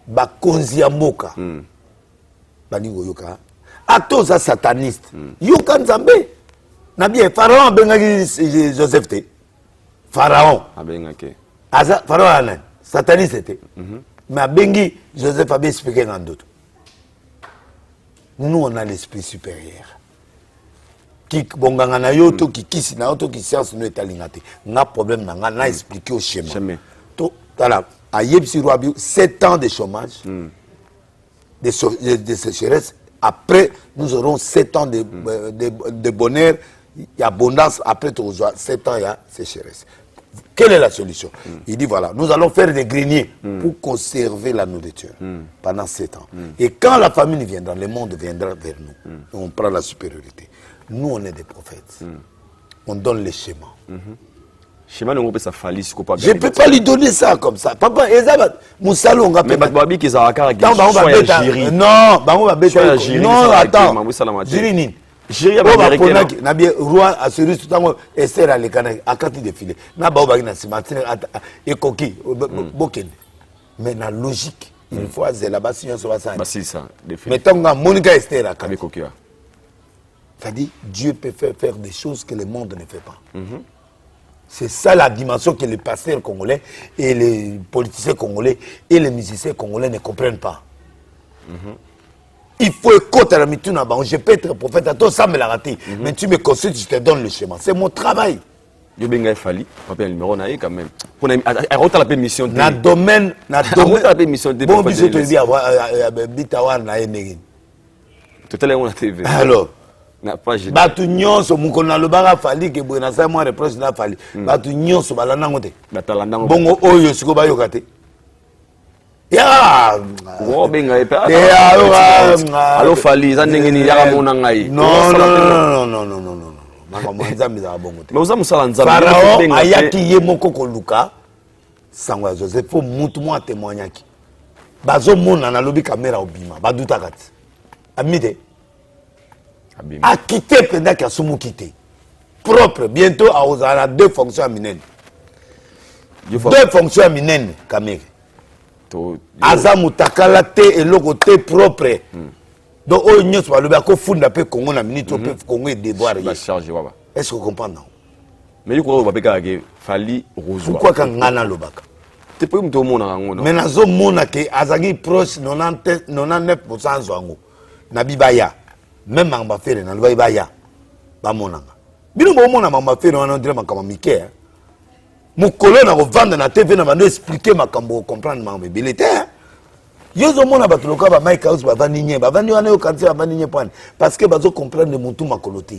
ba konzi ya mboka bani goyoka atoza sataniste yoka nzambe na bien pharaon bengaki Joseph te pharaon abengaki aza pharaon ana sataniste te mais abengi Joseph a bien expliqué en d'autres nous on a l'esprit supérieur qui bonganga na yo to ki kisi na to ki science no etalingate nga problème na nga na expliquer au schéma to tala ayebsi roi 7 ans de chômage de sécheresse. Après, nous aurons 7 ans de bonheur, il y a abondance. Après, 7 ans, il y a sécheresse. Quelle est la solution? Il dit, voilà, nous allons faire des greniers pour conserver la nourriture pendant 7 ans. Et quand la famine viendra, le monde viendra vers nous. Et on prend la supériorité. Nous, on est des prophètes. On donne les schémas. Je ne peux pas lui donner ça comme ça. Papa, Moussalo, on va mais Babi qui a non, non, attends. Jirini. Roi a celui tout temps Esther à l'écran à quatre défilé. Na ba ba na simatine et coquille boken. Mais la logique, il faut azer là-bas si on se va ça. C'est ça, défilé. Mais tant que Monica Esther à avec coquille. C'est-à-dire Dieu peut faire des choses que le monde ne fait pas. C'est ça la dimension que les pasteurs congolais et les politiciens congolais et les musiciens congolais ne comprennent pas. Il faut écouter la mituna. Je peux être prophète, toi ça me l'a raté. Mais tu me consultes, je te donne le schéma. C'est mon travail. Je vais faire le numéro quand même. Pour la mission na domaine la mission de bon biso te dire bitawa na enegi. Tout à l'heure on a TV. Alors batu nyonso mukolo na lobaka fali ke boye na sa moi reproche na fali batu nyonso balanda ngote batalandango bongo oyo siko bayoka te ya wo benga epa alo fali za ndenge ni yaka mona ngai non mama mwanzambi za bongo te mais oza musala nzambi Pharaon ayaki ye moko koluka sango ya Joseph fo mutu mo témoignaki bazo mona na lobi caméra obima baduta kati amite a quitté pendant qu'il a soumu quitté. Propre, bientôt à 2 fonctions minennes. 2 fonctions minennes, Kamere. Aza mutakala te et le côté propre. Donc, on y a le funda pe Congo na minute pe Congo et déboire. Est-ce que vous comprenez? Mais il faut que fali rozo. Pourquoi quand ngana lobaka? Tu peux me demander ngo. Mais nazo mona ke azagi proche 99% zwango. Na bibaya. Même mamba fere na loba ya ba monanga bino bo mona mamba fere wana ndire makama mike mokolo na kovanda na TV na bando expliquer makambo comprendre makambo ebele te yo ozomona bato lokola ba Mike House bavandi nye bavandi wana yo quartier bavandi nye pwane parce que bazo comprendre mutu makolo te.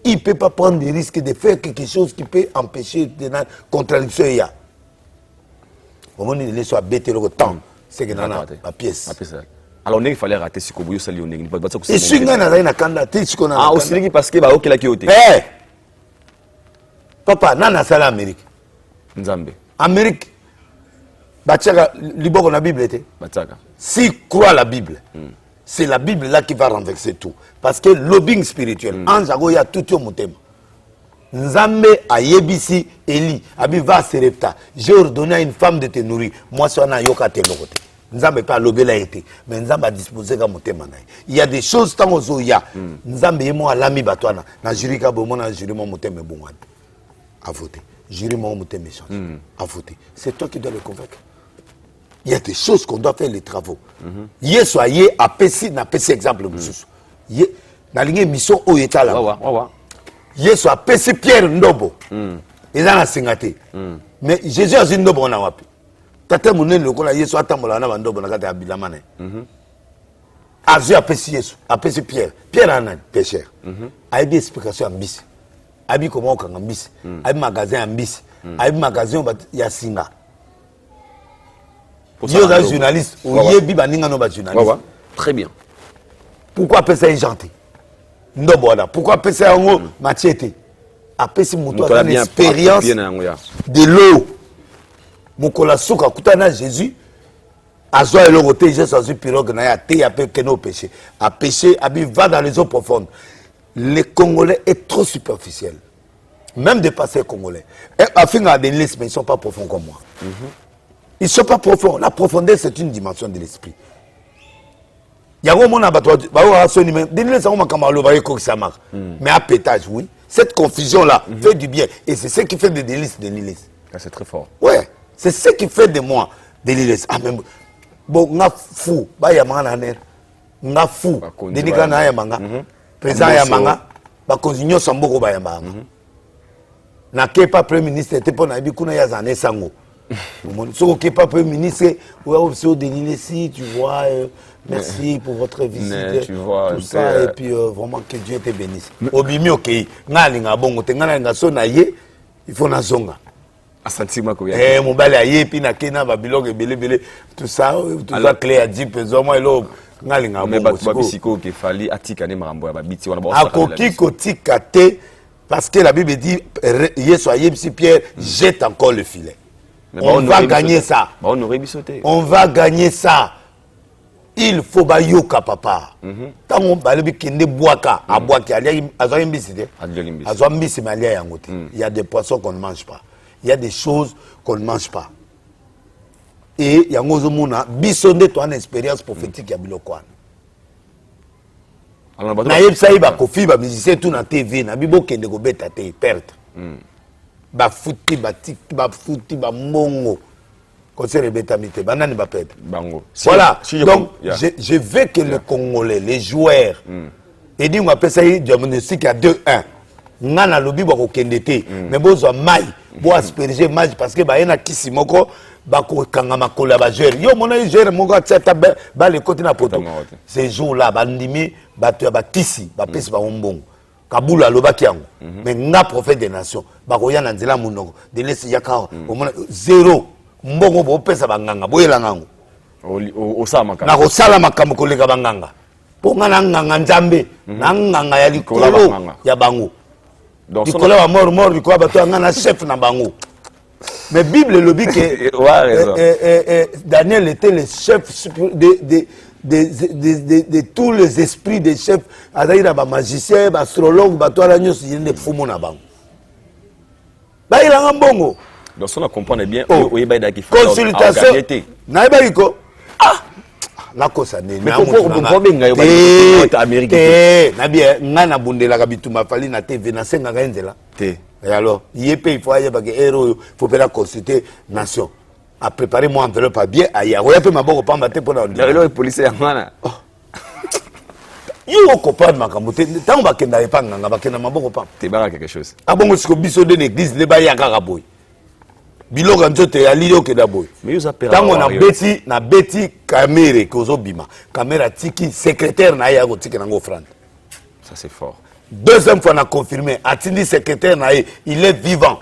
Il peut pas prendre des risques de faire quelque chose qui peut empêcher de contradiction il y a au moment il laisse bêter le temps c'est que dans la pièce. Alors il fallait rater ce que vous sali on est pas ça. Et si ngana na kanda te ce qu'on a. Ah aussi parce que ba okela ki ote. Eh papa nana sala Amérique. Nzambe. Amérique. Batiaka liboko na Bible était. Batiaka. Si croit la Bible, c'est la Bible là qui va renverser tout. Parce que lobbying spirituel, anjago ya tout au motema. Nzambe a yebisi Eli, abi va serepta. J'ai ordonné à une femme de te nourrir. Moi ça na yoka te lokote. Nzambe pas lobé la été, mais Nzambe a disposé ka motema na. Il y a des choses tant ozo ya. Nzambe yemo alami batwana. Na jurika bomo na juri mo motema bongwa. À voter. Juri mo motema change. À voter. C'est toi qui dois le convaincre. Il y a des choses qu'on doit faire les travaux. Yesu aye a pesi na pesi exemple mususu. Ye na linge mission o eta là. Wa. Yesu a pesi Pierre ndobo. Eza na singate. Mais Jésus a dit ndobo na wapi. Tata munene lokola Yesu atambola na bandobo na kata ya bilama na. Azu a pesi Yesu, a pesi Pierre. Pierre anan pécheur. A eu des explications ambisi. A bi comment okanga ambisi. A bi magasin ambisi. A bi magasin ya singa. Yo un journaliste, oyebi baninga no ba journaliste. Très bien. Pourquoi appeler ça gentil? Ndoboda. Pourquoi appeler ça ngo machete? Appeler ça muto a une expérience de l'eau. Mukola suka kutana Jésus. Azo et l'eau te Jésus azu pirogue na ya te appelle que nos péchés. A péché, abi va dans les eaux profondes. Les Congolais est trop superficiel. Même des passés congolais. Et afin de des listes mais ils sont pas profonds comme moi. Ils ne sont pas profonds. La profondeur, c'est une dimension de l'esprit. Il y a un moment mais à pétage, oui. Cette confusion-là fait du bien. Et c'est ce qui fait des délices de l'îlesse. C'est très fort. Ouais. C'est ce qui fait de moi des l'îlesse. Ah, même. Bon, nga fou. Ba ya manga na nga fou. Denika na ya manga. Président ya manga. Ba konzinyo samboko ba ya manga. Na kepa premier ministre était pour na bi kuna ya zané sango. Ce qui n'est pas Premier ministre, tu vois, merci pour votre visite, tu vois, tout ça, et puis vraiment que Dieu te bénisse. Obimi ok, ngalinga bongo, ngalinga sonaye, il faut na zonga. Asantuma ko ya. Eh, mobali aye puis na kena ba biloko belé tout ça clé à 10 pesos moi elo ngalinga bongo. Mais ba bisiko ke fali atika ne marambo ya ba biti wana ba. Akoki kotika te parce que la Bible dit Yesu ayebisi Pierre jette encore le filet. On va gagner ça. On va gagner ça. Il faut bayoka papa. Tant on va le kende boaka, à boaki, il y a des poissons qu'on ne mange pas. Il y a des choses qu'on ne mange pas. Et il y a un bisonde toi une expérience prophétique ya bilokwan. Na yebsa iba kofi ba musicien tout na TV na bibo kende ko beta te perte. Ba fouti ba mongo concert betamité banane ba pète bango voilà donc je veux que les Congolais les joueurs et dit on appelle ça diagnostic à 2-1 ngana lobi ba ko kendete mais bozo mai bo asperger match parce que ba ena kisimoko ba ko kanga makola ba joueur yo mona joueur moko tsata ba le côté na poto ces jours là ba ndimi ba to ba kisi ba pesi ba mbongo Kabula lobaki yango mais nga prophète des nations bakoya na nzela munoko de lesi yakao zéro mbongo bo pesa banganga boyela ngango osama na ko sala makambo koleka banganga po nga na nganga nzambe na nganga ya likolo ya bango donc likolo wa mort likolo ba to nga na chef na bango mais Bible lobi que Daniel était le chef de tous les esprits des chefs, c'est-à-dire les magiciens, les astrologues, les nyos, ils ne font pas bango. Bah il a un bongo. Donc on comprend bien. Consultation. Naïbaïko. Ah. La cause n'est pas. Mais pourquoi américain? Nabia ngana bundela kabituma fali na TV na senga ngenzela. Et alors, il faut aller parce que héros, faut pas consulter nation. À préparer mon enveloppe à bien ailleurs. On a fait ma bonne pas mater pour la. Le policier mana. Yo comprendre ma kamote. Tant ba kenda pas nganga ba kenda ma bonne pas. Te bara quelque chose. Ah bon, ce que biso de l'église le ba ya kaka boy. biloko nzoto ya lili okenda boye ntango na beti kamere kozobima kamere atiki secrétaire na ye akotika nango offrande. Ça c'est fort. Deuxième fois, on a confirmé. Atindi secrétaire, il est vivant.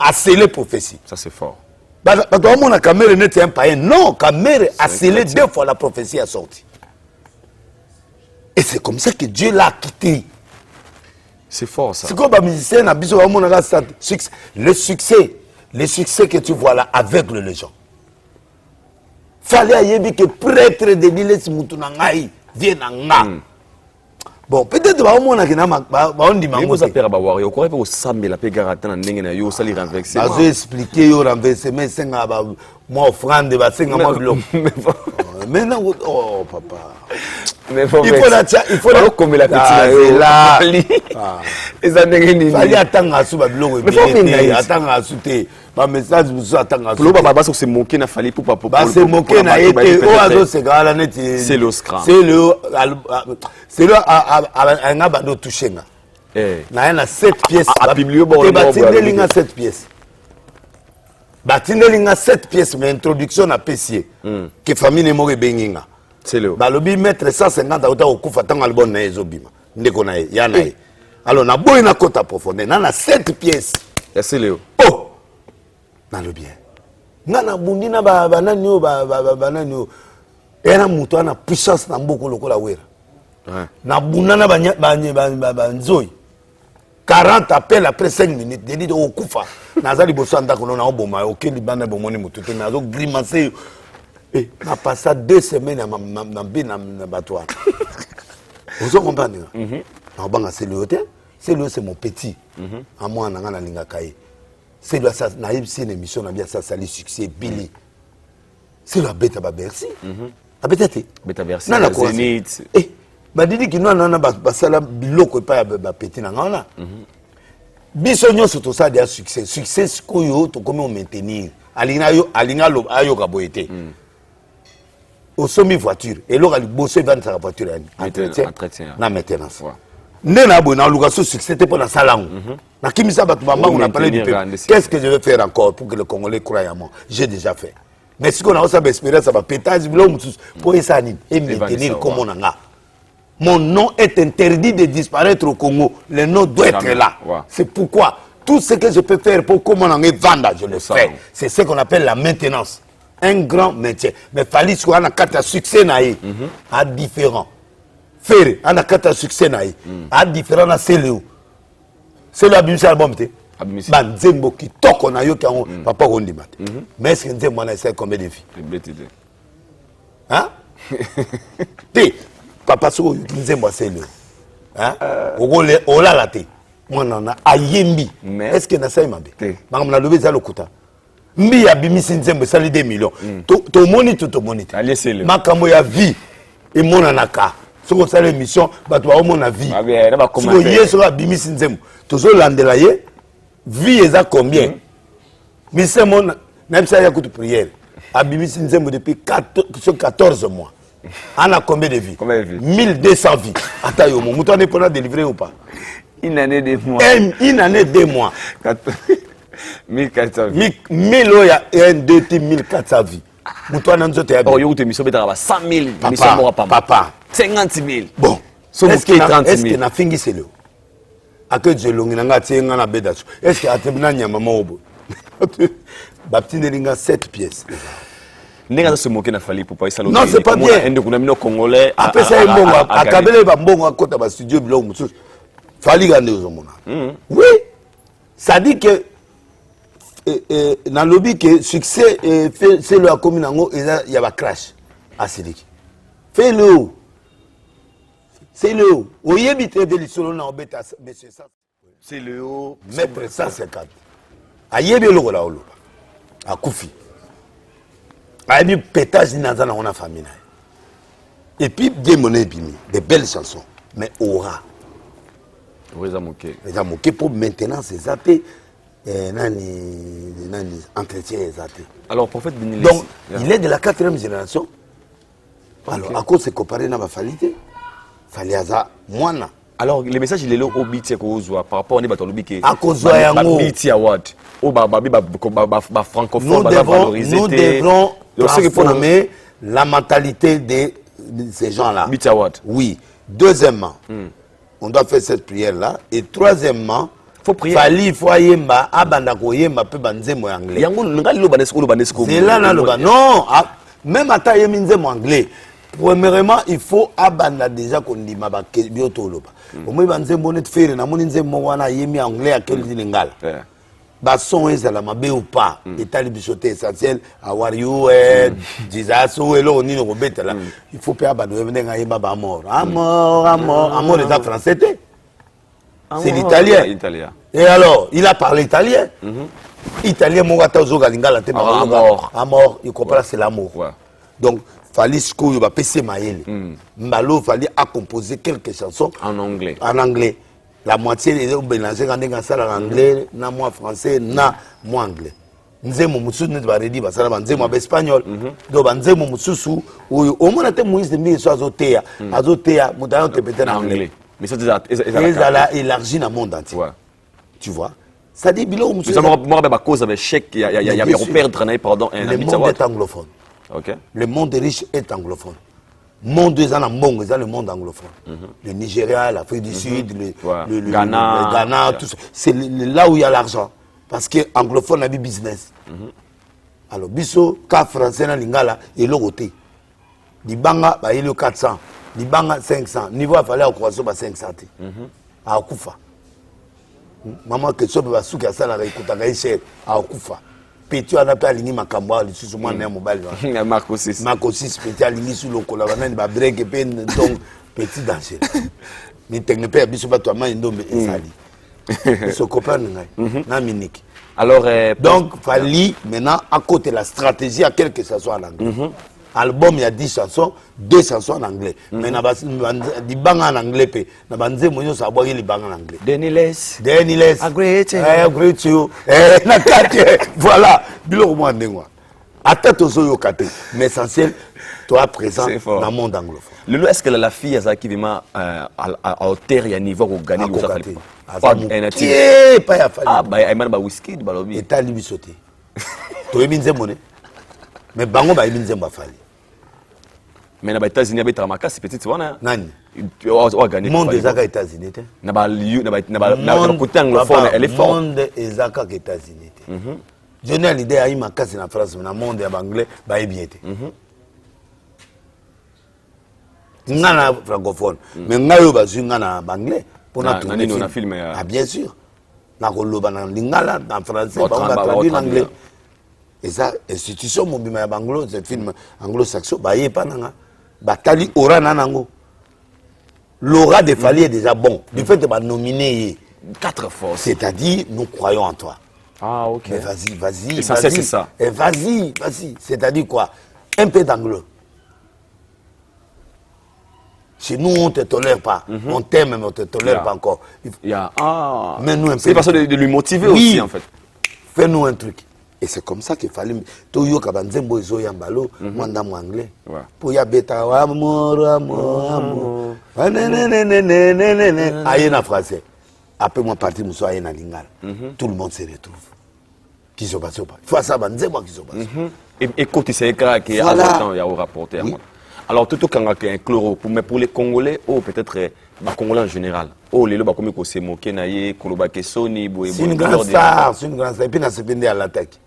A scellé prophétie. Ça c'est fort. La caméra n'était un païen. Non, caméra a scellé 2 fois la prophétie a sorti. Et c'est comme ça que Dieu l'a quitté. C'est fort ça. C'est comme un musicien, le succès que tu vois là aveugle les gens. Fallait que prêtre de l'île Moutounangaï vienne en bon, peut-être que on a dit mais vous appelez à Bawari, vous croyez que vous savez la paix garantie dans l'engin yo sali renverser. Bah j'ai expliqué yo renverser mais c'est moi offrande ba c'est moi bloc. Mais non oh papa. Mais il faut la comme la petite là. Les années ni. Fallait attendre à sous ba bloc et attendre à souter. Ba message vous attendre à. Pour baba se moquer na fallait pour papa. Ba se moquer na été o azo se gala net. C'est le scram. C'est le un abando touché nga. Na 7 pièces. Et batindelinga 7 pièces. Batindelinga 7 pièces mais introduction na pesier. Que famille ne moke benginga. C'est le. Balobi mettre 150 auta okufa tanga albon na ezobima. Ndeko na ye ya na ye. Alors na boy na kota profondeur na 7 pièces. C'est le. Oh. Na le bien. Ngana bundi na banani o banani o. Era muto ana puissance na mboko lokola wera. Na bunda na banzoi 40 appels après 5 minutes de dit okufa nazali boso ndako na oboma okeli bana bomoni mututu nazo grimacer et na passé 2 semaines na batwa. Vous comprenez? Na banga c'est le hôtel, c'est mon petit. À moi na ngana linga kai. C'est là ça na une émission na bien ça sali succès Billy. C'est la bête à Bercy. A bête bête Bercy. Na Zénith. Badidi ki nwana basala biloko pa ya ba petit na ngana. Biso nyonso to ça dia succès koyo to comment maintenir. Alinga lo ayo ka boyete. Au sommet voiture et l'or ali bosse vendre sa voiture entretien na maintenance. Né na bo na location succès te pour la salango. Na kimisa batu bamba on a parlé du peuple. Qu'est-ce que je vais faire encore pour que le Congolais croient en moi? J'ai déjà fait. Mais si on a aussi espéré ça va pétage pour ça et maintenir comme on a. Mon nom est interdit de disparaître au Congo. Le nom doit être là. C'est pourquoi tout ce que je peux faire pour comment on est vendre, je le fais. C'est ce qu'on appelle la maintenance. Un grand métier. Mais fallait qu'on a un succès à différents. Faire un succès à différents à CLO. C'est le abimisi album te. Banzembo qui toque on a yo qui papa on dit mais est-ce que nzembo na essaie combien de filles? Hein? Papa so nzembo CLO. Hein? Ola la te. Moi nana ayembi. Est-ce que na sai mabe? Mangam na lobe za lokuta. Mbi ya bimisi nzembo sali 2 millions. To moni to moni. Allez CLO. Makambo ya vie et mona naka. Soko sala émission bato ba mona vie. Soko yeso ba bimisi nzembo. Tozo landela ye. Vie est combien? Mais c'est mon de prière. Abimisi Nzembo depuis 14 mois. On a combien de vies? 1200 vies. Attends, mon mouton n'est pas délivré ou pas? Une année 2 mois. Une année 2 mois. 1400 vies. 1000 1, 2, 1400 vies. Mouton n'a pas été. Oh, il y a une mission de 100 000. Papa. 50 000. Bon. Est-ce que na fingi c'est le? À que je l'onginanga tienga na bedacho. Est-ce que atebna nyama mobo? Baptine linga 7 pièces. Nenga se moquer na fali pour pas ça. Non, c'est pas bien. Ende kuna mino congolais. Après ça mbongo akabele ba mbongo akota ba studio biloko mususu. Fali gande ozomona. Oui. Ça dit que dans lobby que succès c'est le commune ngo il y a ba crash à Sidiki. Fais-le. C'est le haut. Au yébite de l'isolo na obeta monsieur ça. C'est le haut. Maître 150. A yébi le gola olo. A koufi. A yébi pétage na zana on a famille. Et puis bien monnaie bimi, des belles chansons, mais aura. Vous moqué. Les a moqué pour maintenance des athées. Nani entretien des athées. Alors prophète Béni. Donc il est de la 4e génération. Alors à cause c'est comparé na ba falité. Fallait aza mwana Alors, le message, il est là au BT par rapport à Batolobi. À cause de BT Award. Au francophone, nous devrons transformer la mentalité de ces gens-là. BT Award. Oui. Deuxièmement, on doit faire cette prière-là. Et troisièmement, faut prier. Il faut yemba, abanda ko yemba pe banzemo anglais. C'est là na loba. Non, même ata yeminzemo anglais. Premièrement, il faut abanda déjà qu'on dit ma ba bioto loba. Au moins banzemo net faire na moni nzemo wana yemi anglais akel dilingala. Ba son ezala mabe ou pas. État bisoté essentiel, how you disaso elo ni no betela. Il faut pas abanda yemba yemba ba mort. Amor les français. C'est l'italien. Et alors, il a parlé italien. Italien, mon gâteau, mort. Il comprend, c'est l'amour. Donc, fallait il va passer maïl. Mbalo, fallait à composer quelques chansons en anglais. En anglais. La moitié des gens mélangés en anglais, na moi français, na moi anglais. Nzemo mususu ne va redire ça là nzemo espagnol. Donc nzemo mususu au moins la Moïse de mi so azotea mudayo te peut-être en anglais. Mais ça, a élargi dans le monde entier. Ouais. Tu vois? Ça dit, le monde est anglophone. Okay. Le monde riche est anglophone. Le monde est le monde anglophone. Le Nigeria, l'Afrique du Sud, le Ghana, tout ça. C'est là où il y a l'argent. Parce que anglophone a du business. Alors, biso, cas français, na lingala, et l'autre côté. Dibanga, il y a 400. Libanga 500, niveau il fallait croiser 500. À Akufa. Maman que ça va souka ça la réécoute cher à Akufa. Petit on a pas aligné ma camba le sous moi mobile. Marco 6. Marco 6 petit aligné sur le collaborateur ba break et peine donc petit danger. Ni technique pas biso ba toi main ndombe esali. Ce copain na Minique. Alors donc fallait maintenant à côté la stratégie à quel que ça soit en anglais. Album il y a 10 chansons, 2 chansons en anglais. Mais na di banga en anglais pe na banze monyo sa boye li banga en anglais. Deniles. I greet you. Na kate. Voilà, bilo mo ndengwa. Ata tozo yo kate, mais essentiel toi présent dans le monde anglophone. Le est-ce que la fille a qui vraiment à hauteur et à niveau au gagner le Pas ya fali. Ah bah il m'a whisky de balobi. Et ta libisoté. To ebinze moné. Mais bango ba ebinze mba fali. Mais les États-Unis avec Ramaka c'est petit wana. Nani? O gagner. Monde des États-Unis. Na ba côté anglophone elle est forte. Monde des États-Unis. Je n'ai l'idée à Imakasi en France mais dans monde des anglais ba bien été. Ngana francophone mais ngayo ba ngana anglais pour na tourner on a filmé. Ah bien sûr. Na koloba na lingala en français ba on traduit en anglais. Et ça institution mobima banglo c'est film anglo-saxon ba yepa nanga batali aura nanango l'aura de Fali est déjà bon du fait de ba nominer 4 fois c'est-à-dire nous croyons en toi. Ah OK. Mais vas-y et ça c'est ça. Et vas-y c'est-à-dire quoi un peu d'anglo. Chez nous on te tolère pas on t'aime mais on te tolère pas encore. Mais nous un peu c'est façon de lui motiver aussi en fait. Fais-nous un truc. Et c'est comme ça qu'il fallait toyo kabanzembo izo yambalo mwanda mu anglais pour ya beta amour aïe na français après moi parti muso aïe na lingala tout le monde se retrouve qui se passe pas faut ça banzembo qui se passe et côté c'est écran qui a longtemps il y a au rapporté à moi. Alors tout quand un chloro mais pour les Congolais ou peut-être les Congolais en général les loba comme ko se moquer na ye koloba ke soni boye c'est une grande star et puis na se pende à l'attaque.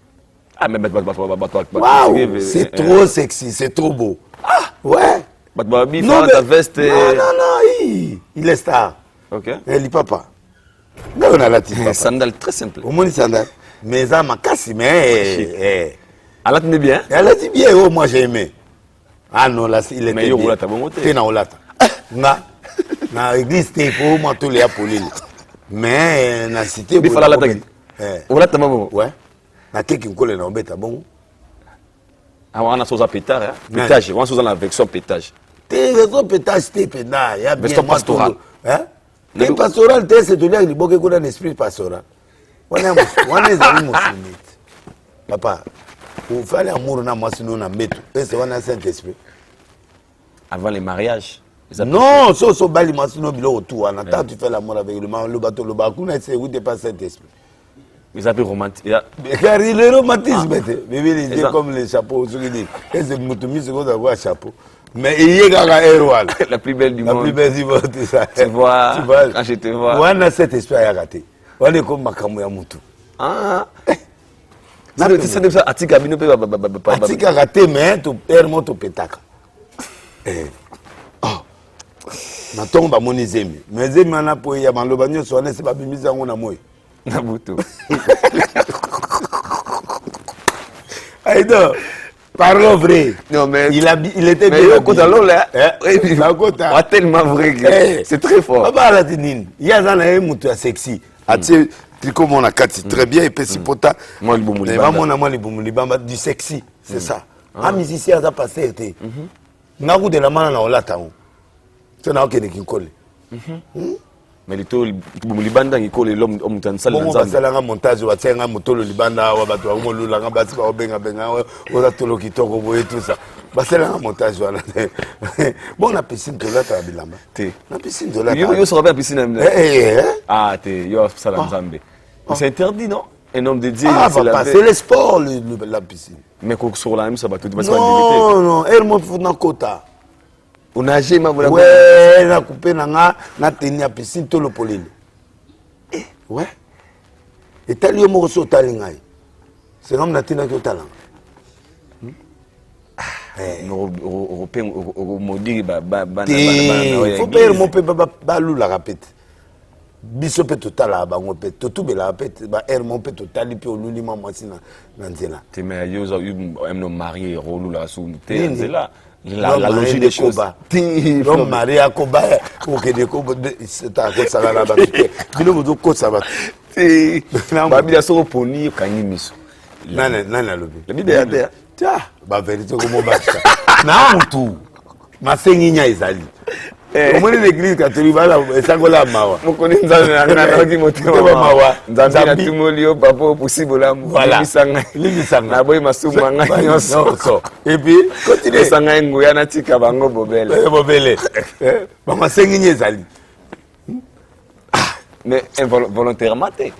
Ah mais wow, c'est trop sexy, c'est trop beau. Ah ouais. Non, ta veste. Non, il est star. OK. Il est papa. Non, on a la petite sandal très simple. Au moins sandal. Mais ça m'a cassé mais elle a tenu bien. Elle a dit bien, oh moi j'ai aimé. Ah non là il était mais bien. Mais il a bon côté. T'es na olata. Na église t'es pour moi tous les apolés. Mais na cité il fallait l'attaquer. Olata maman. Ouais. Na keki nkole na obeta bon. Ah on a soza pétard hein. Pétage, on a soza la version pétage. T'es version pétage t'es pénal, ya bien pastoral. Hein? Le pastoral c'est de là il boke ko dans l'esprit pastoral. On est musulmane. Papa, vous fallait amour na moi sinon na metu. Et c'est on a Saint-Esprit. Avant les mariages. Non, so bali masino bilo autour. En attendant, tu fais l'amour avec le bateau, le bateau, c'est où tu passes cet esprit. Ils appellent romantique. Car il est romantisme, bébé, les yeux comme les chapeaux, ce qui dit. Et c'est Moutoumi, c'est qu'on a un chapeau. Mais il y a un héroïne. La plus belle du monde. La plus belle du monde, c'est ça. Tu vois, quand je te vois. On a cet esprit à rater. On est comme Makamou Yamoutou. Ah. C'est ça, Atika Bino peut pas. Atika raté, mais tu perds mon pétac. Na tomba moni zemi. Mais zemi ana po ya maloba nyoso wana se ba bimisa ngo na moyo. Na buto. Aïdo, parlons vrai. Non mais il était bien. Mais quand alors là, tellement vrai que c'est très fort. Baba la tinine. Il y a un mutu sexy. Atie tricot mon akati très bien et puis pota. Moi le boumou libamba du sexy, c'est ça. Un musicien a passé été. Ngaku de la mana na olata. C'est na okene kinkole. Mais les taux libanda qui colle l'homme homme tan salle dans ça là montage wa tsenga motolo libanda wa bato wa ngolula nga basi ba obenga benga wa tolo kitoko boye tout ça basela nga montage wala bon na piscine de la bilamba te na piscine de la yo se rappelle piscine ah te yo sala nzambe c'est interdit non un homme de Dieu c'est le sport la piscine mais sur la même ça va tout non elle mo funa kota on a jamais voulu ouais na coupé na tenir piscine to le polele ouais et tel yo mo so talingai c'est comme na tina ko talanga européen au modi ba faut pas mon pe ba lula rapete biso pe totala ba ngope to tubela pe ba mon pe totali pe oluli ma mwasi na nzela te mais yo aime no marié rolula sou te nzela la logique des choses. L'homme marié à Koba, c'est à cause de la bataille. Il faut dire que ça va. Babila soro poni kanyi miso. Nana lobi. La bidea there. Tiens, ba vérité comme basta. Na mutu. Masengi nya ezali. Comment l'église catholique va là ça ko la mawa. Mokoni nzana na ki motema mawa. Nzambi na tumolio papo possible la voilà. Libisanga. Na boy masuma nga so. Et puis continue sanga nguya na tika bango bobele. Bobele. Ba masengi nya ezali. Mais involontairement te.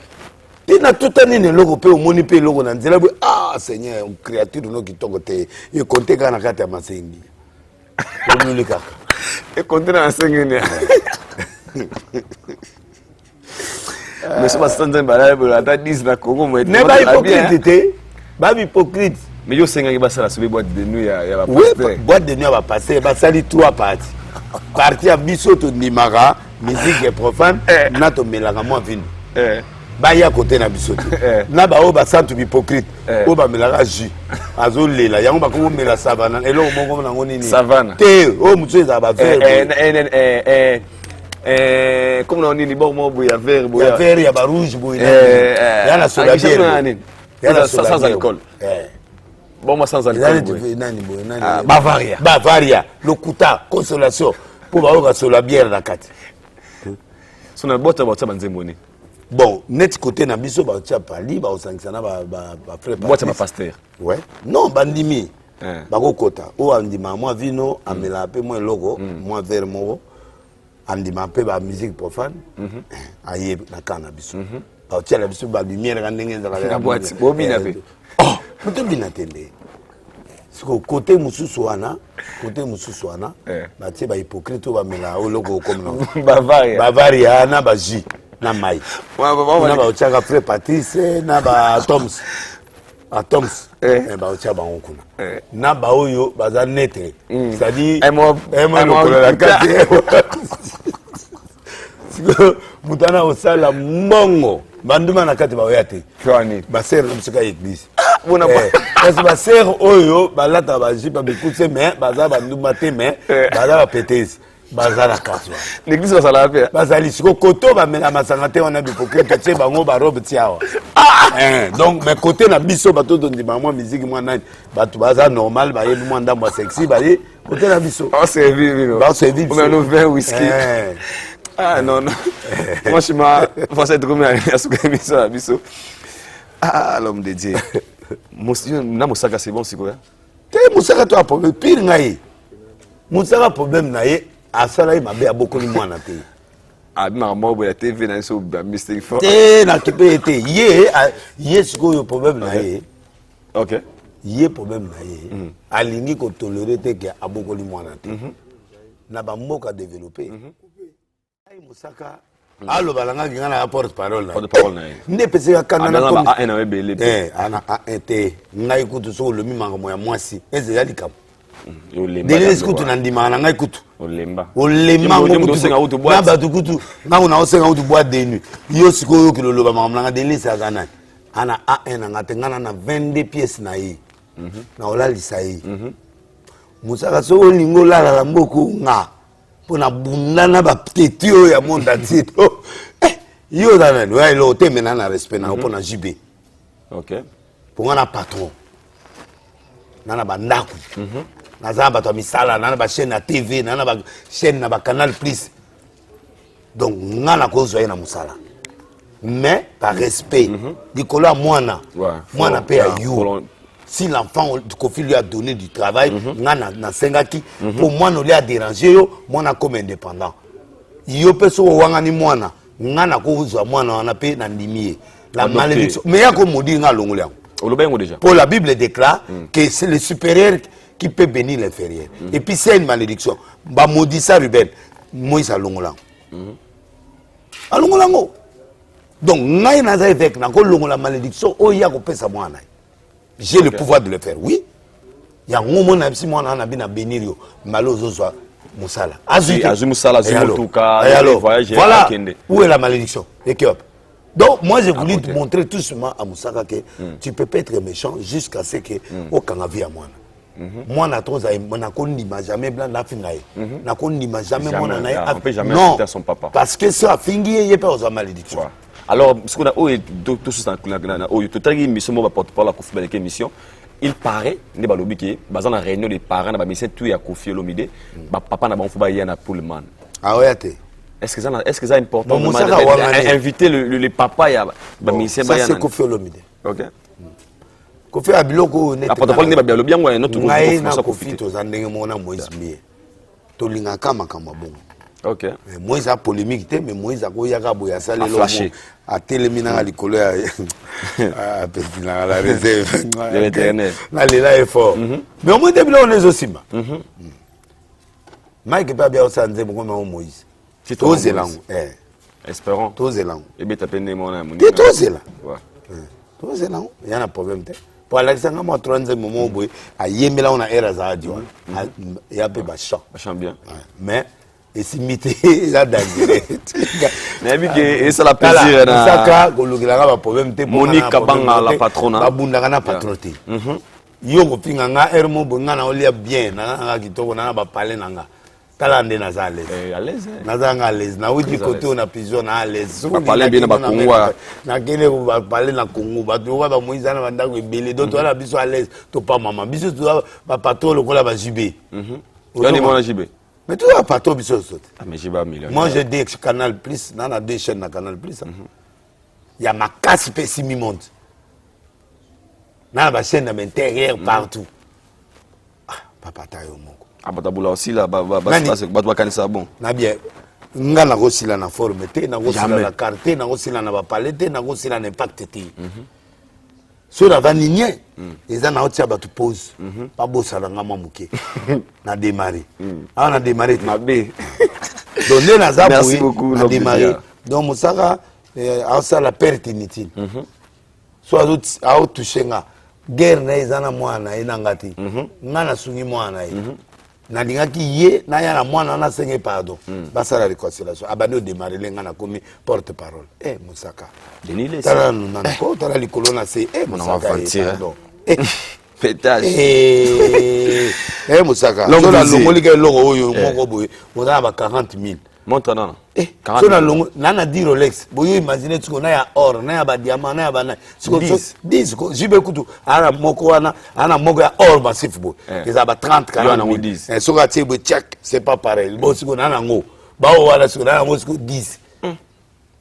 Il n'a tout un nini logo pe omoni pe logo na nzela bo Seigneur une créature no kitoko te. E compter kana kati ya masengi. Omuli kaka. Et continue à enseigner. Mais c'est pas ça que je dis na Congo mais n'est pas hypocrite pas hypocrite mais yo senga ba sala sobe boîte de nuit ya ba passer boîte de nuit ba passer ba sali trois parties partie ya biso to nimara musique profane na to melanga mo vino ba ya côté na biso na ba o ba santu hypocrite o ba melanga jus azo lela yango ba ko mela savana elo moko na ngoni ni savana te o mutso za ba vert comme on dit bon mo boya vert ya ba rouge boya ya na soda bière ya sans alcool bon moi sans alcool nani Bavaria lokuta consolation pour ba o sola bière na kati sona bota banzemoni bon net côté na biso ba tia pali ba osangisana ba frère bota ba pasteur ouais non bandimi ba ko kota o andima moi vino amela pe moi logo moi vers mo andima pe ba musique profane aye na kana biso ba tia la biso ba lumière ka ndenge za la boîte bobina pe to bina tende siko côté mususu wana ba tia ba hypocrite ba mela o logo comme no Bavaria na ba ji na mai na ba tia ka frère Patrice na ba Toms ba tia ba nkuna na ba oyo baza netre c'est-à-dire la kati siko mutana osala mbongo banduma na kati ba oyate ba sœur na msika église bona parce que ba sœur oyo balata ba jipa bikutse mais baza banduma te mais baza ba pétese baza la kati l'église va sala pe bazali siko koto ba mela masanga te wana bipokrite te bango ba robe tiawa donc mais côté na biso bato to ndima moi musique moi nani bato baza normal ba yebi moi ndambo sexy ba ye côté na biso on servir ba servir on a no vin whisky ah non franchement faut être comme à ce que biso l'homme de Dieu monsieur na musaka c'est bon c'est quoi te musaka to a problème pire ngai musaka problème na ye asala mabe abokoli mwana te abimaka boya TV na so mistake for te na kipe ete ye sikoyo problème na ye OK ye problème na ye alingi ko tolérer te ke abokoli mwana te na ba mboka développer ai musaka alo balanga ngana ya porte parole na nde pese ya kanana comme A1 na belé ana A1 te ngai kutu so lo mimanga moya mwasi eze ya likamu olemba dele skutu na ndima na ngai kutu olemba kutu na batu kutu ngangu na osenga kutu boîte de nuit yo sikoyo kiloloba makamlanga dele sa kana ana A1 na ngate ngana na 22 pièces na ye na olalisa ye musaka so olingo lala mboko nga pona bundana ba petiti oyo ya monde entier yo dana no ilo te mena na respect na pona JB OK ponga na patron nana ba ndaku naza bato misala nana ba chaîne na TV nana ba chaîne na ba Canal Plus donc ngana kozwa ye na musala mais par respect dikolo mwana mwana pe ya you si l'enfant Kofi lui a donné du travail ngana na sengaki pour moi no lui a dérangé yo mwana comme indépendant yo peso wangani mwana ngana kozwa mwana wana pe na ndimie la malédiction mais ya ko modi nga longola déjà pour la Bible déclare que c'est le supérieur qui peut bénir l'inférieur et puis c'est une malédiction ba maudissa Ruben Moïse alongola alongolango donc ngai naza évêque na ko longola malédiction o ya ko pesa mwana j'ai le pouvoir de le faire oui ya ngomo na bisi mwana na bina bénir yo malozo zo musala azu musala zimotuka voyage voilà où est la malédiction et que donc moi j'ai voulu te montrer tout simplement à Moussaka que tu peux pas être méchant jusqu'à ce que au kangavi à moi moi na trop na kondima jamais blanc na fingaye na kondima jamais moi na on peut jamais citer son papa parce que ça fingi y pas aux malédiction alors ce qu'on a tout ça na tout tagi mission ba porte-parole la Kofi Baleke mission il paraît ne balobi ke bazan na réunion des parents na ba mission tout ya Kofi Olomide ba papa na ba faut ba yana pour le man ah ouais té est-ce que ça est important inviter le papa ya ba mission ba yana ça c'est Kofi Olomide OK Kofi abiloko ne porte-parole ne ba bialo bien ngwa notre ngai na Kofi to zandenge mona Moïse Mie to linga kama bon OK Moïse a polémique te mais Moïse a ko yaka boya salelo a télémina likolo ya a petit na la réserve de l'éternel na lela effort mais au moins débilo on les aussi Mike pa bia osanze mo comme Moïse c'est tout zelango espérons to zelango et bien taper ne mona mon to zela to zelango ya na problème te pour Alexandre mo 30e moment boy a yemela on a era za dio ya pe ba chant bien mais et si mité la dangereux mais bien et ça la plaisir na saka golukila ba problème te Monique Kabanga la patronne ba bunda na patroté yo ko pinga nga ermo bonga na olia bien na nga kitoko na ba parler nanga talande na za à l'aise na za nga à l'aise na wudi côté on a prison na à l'aise ba parler bien na ba Kongo na kele ba parler na Kongo ba to ba Moïse na banda ko ebele d'autres la biso à l'aise to pas maman biso to ba patron lokola ba JB yo ni mona JB mais tu vas pas toi biso sauter mais JB a million moi j'ai des Canal Plus na deux chaînes na Canal Plus il y a ma casse pessimiste monte na ba chaîne d'intérieur partout papa tayo moko abatabula aussi là ba kanisa bon na bien nga na kosila na forme te na kosila na carte na kosila na ba palette na kosila na impact te so la vanigné eza na otia ba tu pose pas bossa na ngama muke na démarrer na démarrer na B donner na za pour na démarrer donc musaka a ça la perte inutile soit a toucher nga guerre na ezana mwana enangati ngana sungi mwana na lingaki ye na ya na mwana na senge pardon basa la réconciliation abano démarrer lenga na komi porte parole musaka denile tala nana ko tala likolo na se musaka pardon pétage musaka so la longoli ke longo oyo moko boye ona ba 40,000 montre nana so na longo nana di Rolex boyo imagine tuko na ya or na ya ba diamant na ya ba na siko 10 ko jibe kutu ana moko wana ana moko ya or massif bo eza ba 30 40 so ka tiebo check c'est pas pareil bo siko nana ngo ba o wala siko nana ngo siko 10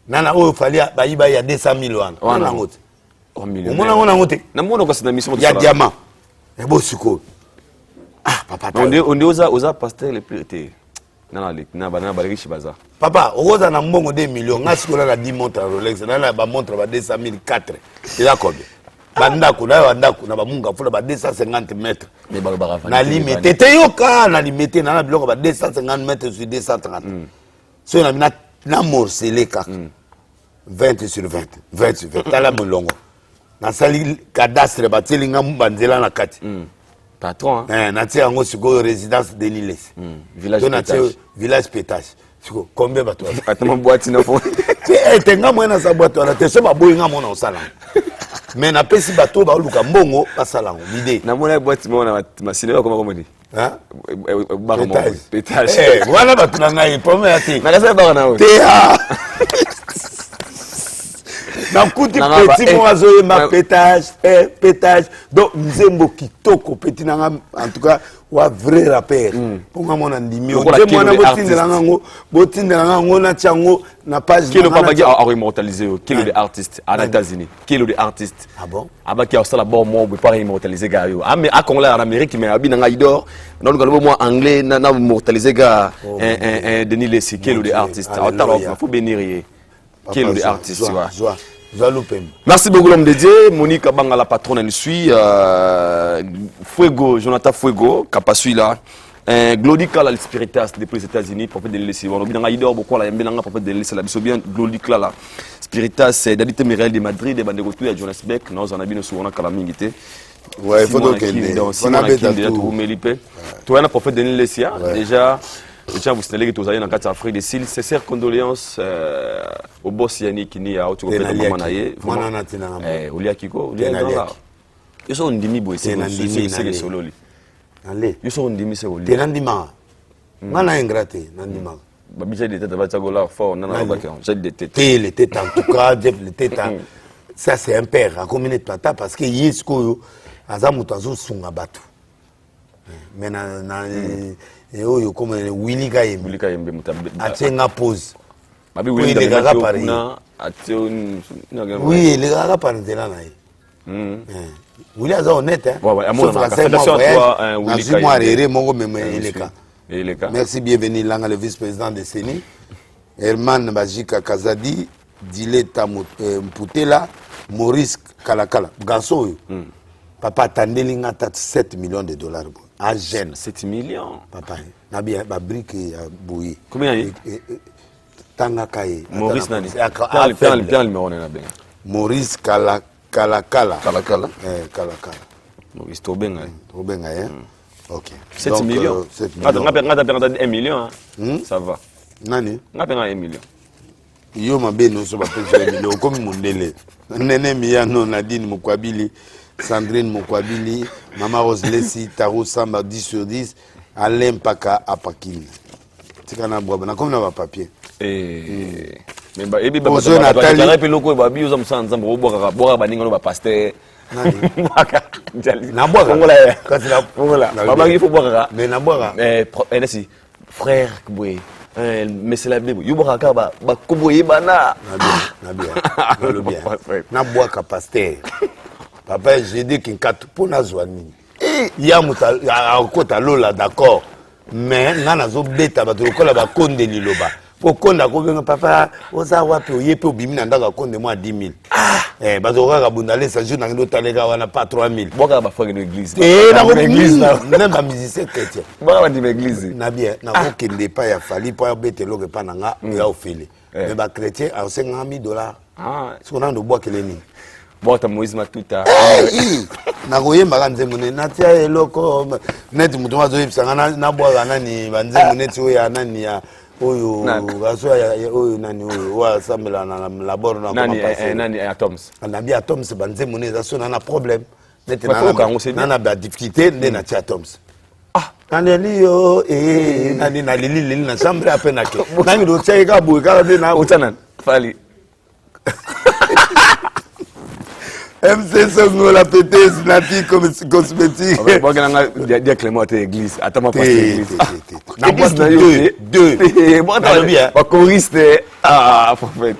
nana o fali ba yiba ya 200,000 wana ngo te omona ngona ngo te na mona ko sina mission ya diamant bo siko papa on est osa pasteur le plus na riche baza. Papa, oza na mbongo 2 millions, nga sikola na 10 montres à Rolex, na ba montre ba 200 000 4. Eza combien? Bandako na ba munga fula ba 250 mètres. Mais ba na limité te yoka na limité na biloko ba 250 mètres sur 230. So na morcelé kaka. 20 sur 20, 20 sur 20. Tala molongo. Na sali cadastre ba telinga mbanzela na kati. Patron hein. Na tia ngo siko résidence de Niles. Village pétage. Siko combien ba toi? Atama boîte na fond. Tenga mwana sa boîte na te so ba boyinga mona osala. Mais na pesi bato ba luka mbongo basalango l'idée. Na mona boîte mona masine comment dit? Hein? Pétage. Voilà bato na ngai pomme ati. Na kasa ba na o. Théa. Na kuti petit mo azoye ma pétage. Donc nzembo kitoko petit na en tout cas wa vrai rappeur. Ponga mona ndimi o. Nzembo na botindela ngo na tiango na page. Qui le papa a immortalisé qui le artiste aux États-Unis. Qui le artiste. Ah bon? Aba qui a ça là bon moi on pas immortaliser gars yo. Ah mais à Congo en Amérique mais abi na idor. Donc le moi anglais na immortaliser gars un Denis Lessi qui le artiste. Alors faut bénir. Qui le artiste ouais. Merci beaucoup l'homme de Dieu. Monique Abanga la patronne elle suit. Fuego, Jonathan Fuego, Capasui là. Glodica la spiritas depuis les États-Unis, prophète de l'Élysée. On a bien idor beaucoup là, bien prophète de l'Élysée. La bien Glodica là. Spiritas d'Adité Mirel de Madrid, de Bandegotou à Johannesburg. Nous en avons souvent calamité. Ouais, il faut donc on a déjà tout Melipe. Toi un prophète de l'Élysée déjà. Je tiens à vous signaler que tous les gens dans l'Afrique des Cils, sincères condoléances au boss Yannick qui n'y a autre que le Manaye. Olia Kiko, Olia Gala. Ils sont demi boy, c'est le solo. Ils sont demi c'est Olia. Tenandima. Mana ingraté, nandima. Babija de tête va tchagola fort, nana ba j'ai des têtes. Les têtes en tout cas, les têtes. Ça c'est un père à communier de pata parce que yesko azamuta sunga batu. Mais na et oyo comme Willy Kayembe atenga pause babi Willy de gaga pareil oui les gaga par nzela na Willy aza honnête hein félicitations à toi Willy Kayembe mongo meme eleka merci bienvenue langa le vice-président de CENI Herman Bajika Kazadi Dileta Mputela Maurice Kalakala garçon papa attendelinga 7 millions de dollars à Gênes. 7 millions. Papa, na bien ba brique ya bouillie. Combien y Tanga Kaye. Maurice Nani. Bien le numéro na bien. Maurice Kalakala. Kalakala. Kalakala. Maurice Tobenga. Tobenga hein. OK. 7 millions. Ngata 1 million. Ça va. Nani? Ngata 1 million. Yo mabe no so ba pesa million comme Mundele. Nene Miyano Nadine Mukwabili. Sandrine Mokwabili, Mama Rose Lessi, Taro Samba 10 sur 10, Alain Paka Apakine. C'est qu'on a bois, on a comme dans papier. Mais bah, et bien, Nathalie, et puis le coup, bah, bio, ça me semble, ça me boire, boire, bah, n'importe quoi, pasteur. Na boire, quand c'est la, voilà, bah, il faut boire. Mais na boire. Si, frère, oui. Mais c'est la Bible. You boire, bah, koboye, bah, na. Na bien. Na boire, pasteur. Papa, j'ai dit qu'il y a pour Nazouani. Il y a un côté là, d'accord. Mais il y a un bête à battre le compte de Liloba. Pour qu'on a papa, on a wapi, il y a peu de bimina dans compte de moi 10 000. Eh, Bazoka Kabundale, ça joue dans une autre allée, on n'a pas 3 000. Pourquoi on a fait une église? Eh, dans une église, même un musicien chrétien. Pourquoi on a dit une église? Nabia, n'a aucun départ, il a fallu pour bête l'eau pas nanga, il a offert. Mais les chrétiens, à 50 000 $. Ce qu'on a de bois que les nids. Bon, tu as Moïse Matuta. Nakoyemba nzemune natia eloko net mutu mazoyebisanga na bwaga nani banzemune ti oyo nani ya oyo gaso ya oyo nani oyo wasambela na labor na nani Atoms nabi Atoms banzemune za so na problème net na ba difficulté nde na ti Atoms nani yo nani na lili na chambre apena ke nani do tsaye ka boy ka de na utanan fali MC Songo la pété Snati comme cosmétique. Bon, on a dit Clément à l'église. Attends, ma passe l'église. Na boîte deux. Bon, t'as bien. Pas choriste. Ah, prophète.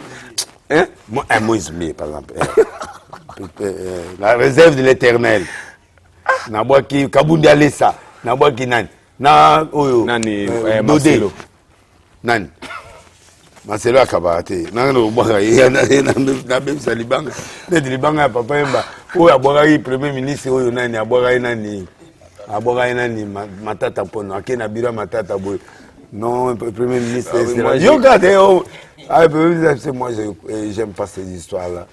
Hein? Moi, un Moïse par exemple. La réserve de l'Éternel. Na boîte qui Kabundi Alessa. Na boîte qui nani. Na oyo. Nani Dodé. nani Marcelo akabate nanga obwaka na bebisa libanga neti libanga ya papa yemba oyo abwakaki premier ministre oyo nani abwakaki nani matata mpono ake na biro ya matata boye non premier ministre yo kate premier ministre moi j'aime pas ces histoires là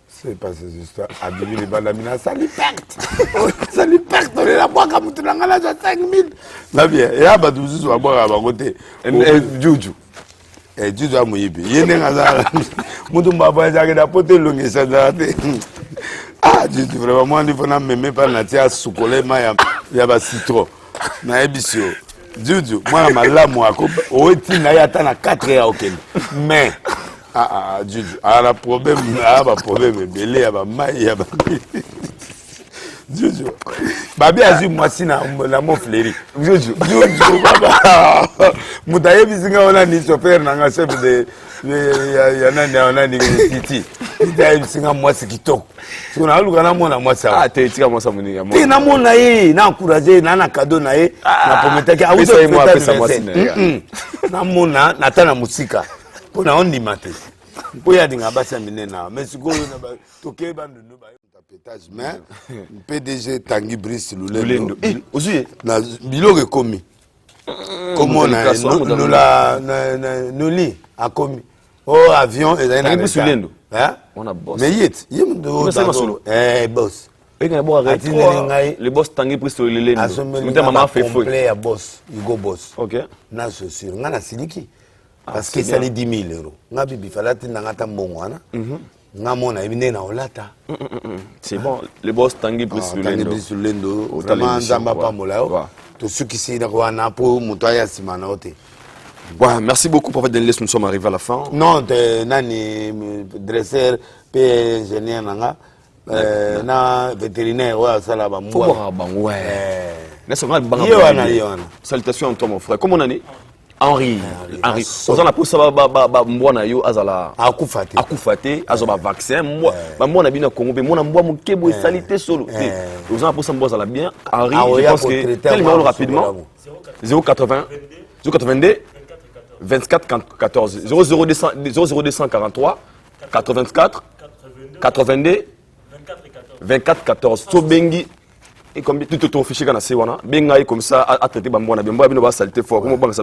c'est pas ces histoires abimi libanda mina sali perte on est la bwaka mutu nanga na 5000 na bien ya bato mosusu babwaka bango te juju Juju a moyibi yene ngazala mutu mbaba ezaki na poto elongisa nzala te Juju vraiment moi ndi fona meme pa na tia sukole ma ya ba citron na ebisio Juju mwana malamu ako oti na ya ta na 4 ya okende mais Juju ala problème ba problème ebele ya ba mai ya ba Juju babi azu mwasi na mofleri Juju baba mutaye bisinga ona ni chauffeur nanga chef de ya nani titi mutaye bisinga mwasi kitoko sona aluka na mona mwasi te tika mwasa muni ya mona te na mona ye na encourager na cadeau na ye na prometaki a wuso mo apesa mwasi na mona na tana musika pona on dimate boya dinga basa minena mais sikoyo na toke bandu no ba pétage mais PDG Tanguy Brice Lulendo ozuye na biloko komi comment na noli a komi avion et Tanguy Brice Lulendo on a boss mais yet yimdo boss le boss Tanguy Brice Lulendo muta mama fait fou ya boss Hugo boss OK na so sur ngana siliki parce que ça les 10 000 euros ngabi bifalati ngata mbongo wana ngamona ibine na olata c'est bon le boss Tanguy Brice Lulendo vraiment nzamba pa molao to sukisi na kwa na po muto ya simana ote. Ouais, merci beaucoup pour votre nous sommes arrivés à la fin. Non, nani dresseur pe ingénieur nanga na vétérinaire wa sala ba mwa ouais national banga salutations à toi mon frère comment on est Henri on a pour ça ba mbwana yo azala akufate azoba vaccin moi na bina Congo moi na mbwa mukebo salité solo on a pour ça mbwa azala bien Henri je pense que quel numéro rapidement 080 082 24 14 00243 84 82 24 14 Sobengi et comme tout ton fichier kana sewana benga comme ça à traiter bambo na bimbo bino ba salité fort comment banga ça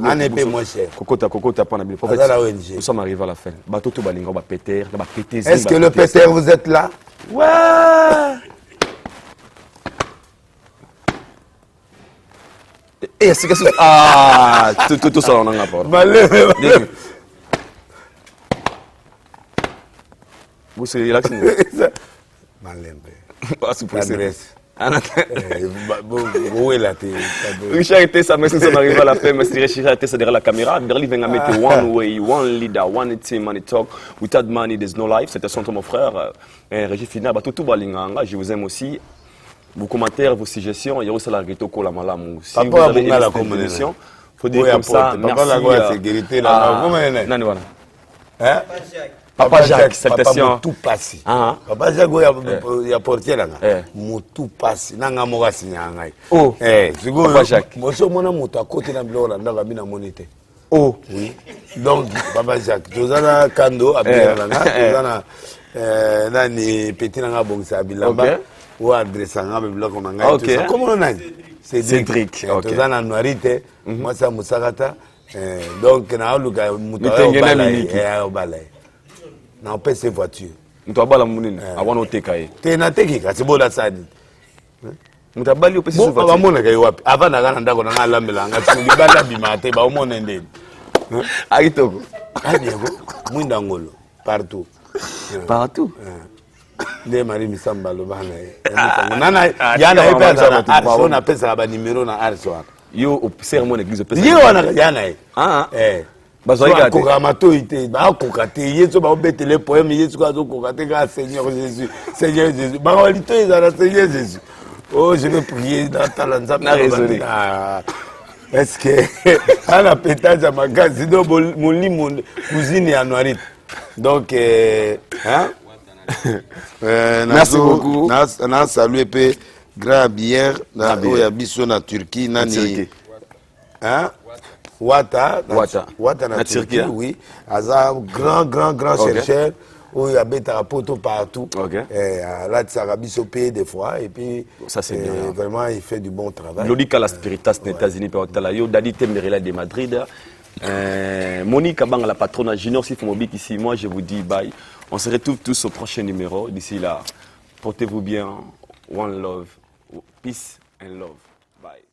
kokota pas na bino nous sommes arrivés à la fin bato to balinga ba péter ba péter est-ce que le péter vous êtes là ouais et c'est que tout ça on en a pas vous c'est là malembe pas sous l'adresse Richard était ça, mais nous sommes arrivés à la fin. Merci Richard était derrière la caméra. Berli vient mettre one way, one leader, one team, money talk. Without money, there's no life. C'était son mon frère. Régis Fina, tout balinganga. Je vous aime aussi. Vos commentaires, vos suggestions, il y a aussi la rito ko la malamu. Si vous avez aimé cette émission, faut dire comme ça. Merci. Nani wana. Hein? Papa Jacques, salutation. Tout passé. Papa Jacques, il y a portier là. Tout passé. Nanga moga signanga. Oh. Papa Jacques. Moi, je suis moto à côté de l'eau, là, mina monité. Oh. Oui. Donc, Papa Jacques, tu as un kando à bien là. Tu as nani petit nanga bongsa abilamba. Ou adresse nanga bloc on anga. Comment on a? Cédric. Tu as un noirité. Moi, c'est Moussagata. Donc, na luka muto au balai. Na opese voiture. Mutabala munini abona oteka ye. Tena tekika sibola sadi. Mutabali opese voiture. Ba mona kai wapi? Avana kana ndako na ngalambela ngati ngibala bimate ba umona ndeni. Aitoko. Adiego mwinda ngolo partout. Partout. Nde mari misamba lo bana ye. Nana yana epeza na arso na pesa ba numero na arso. Yo au cérémonie église pesa. Yo wana yana ye. Bazoika te kokamato ite ba kokate yeso ba obete le poème yeso ka zo kokate ka Seigneur Jésus ba walito ezala Seigneur Jésus oh je vais prier dans ta lanza na raisonner est-ce que ala pétage à magazi do molimo cousine ya noirite donc hein merci beaucoup na saluer pe grand bière na oya biso na Turquie nani hein Wata na Turquie, oui. Aza grand chercheur. Où il y a des poto partout. Là, ça a pays des fois. Et puis, ça, c'est bien. Vraiment, il fait du bon travail. Lolika la Spiritas des États-Unis, Yo, Dadi Temerela de Madrid. Monique Abang, la patronne Junior Sifomobik ici. Moi, je vous dis bye. On se retrouve tous au prochain numéro. D'ici là, portez-vous bien. One love. Peace and love. Bye.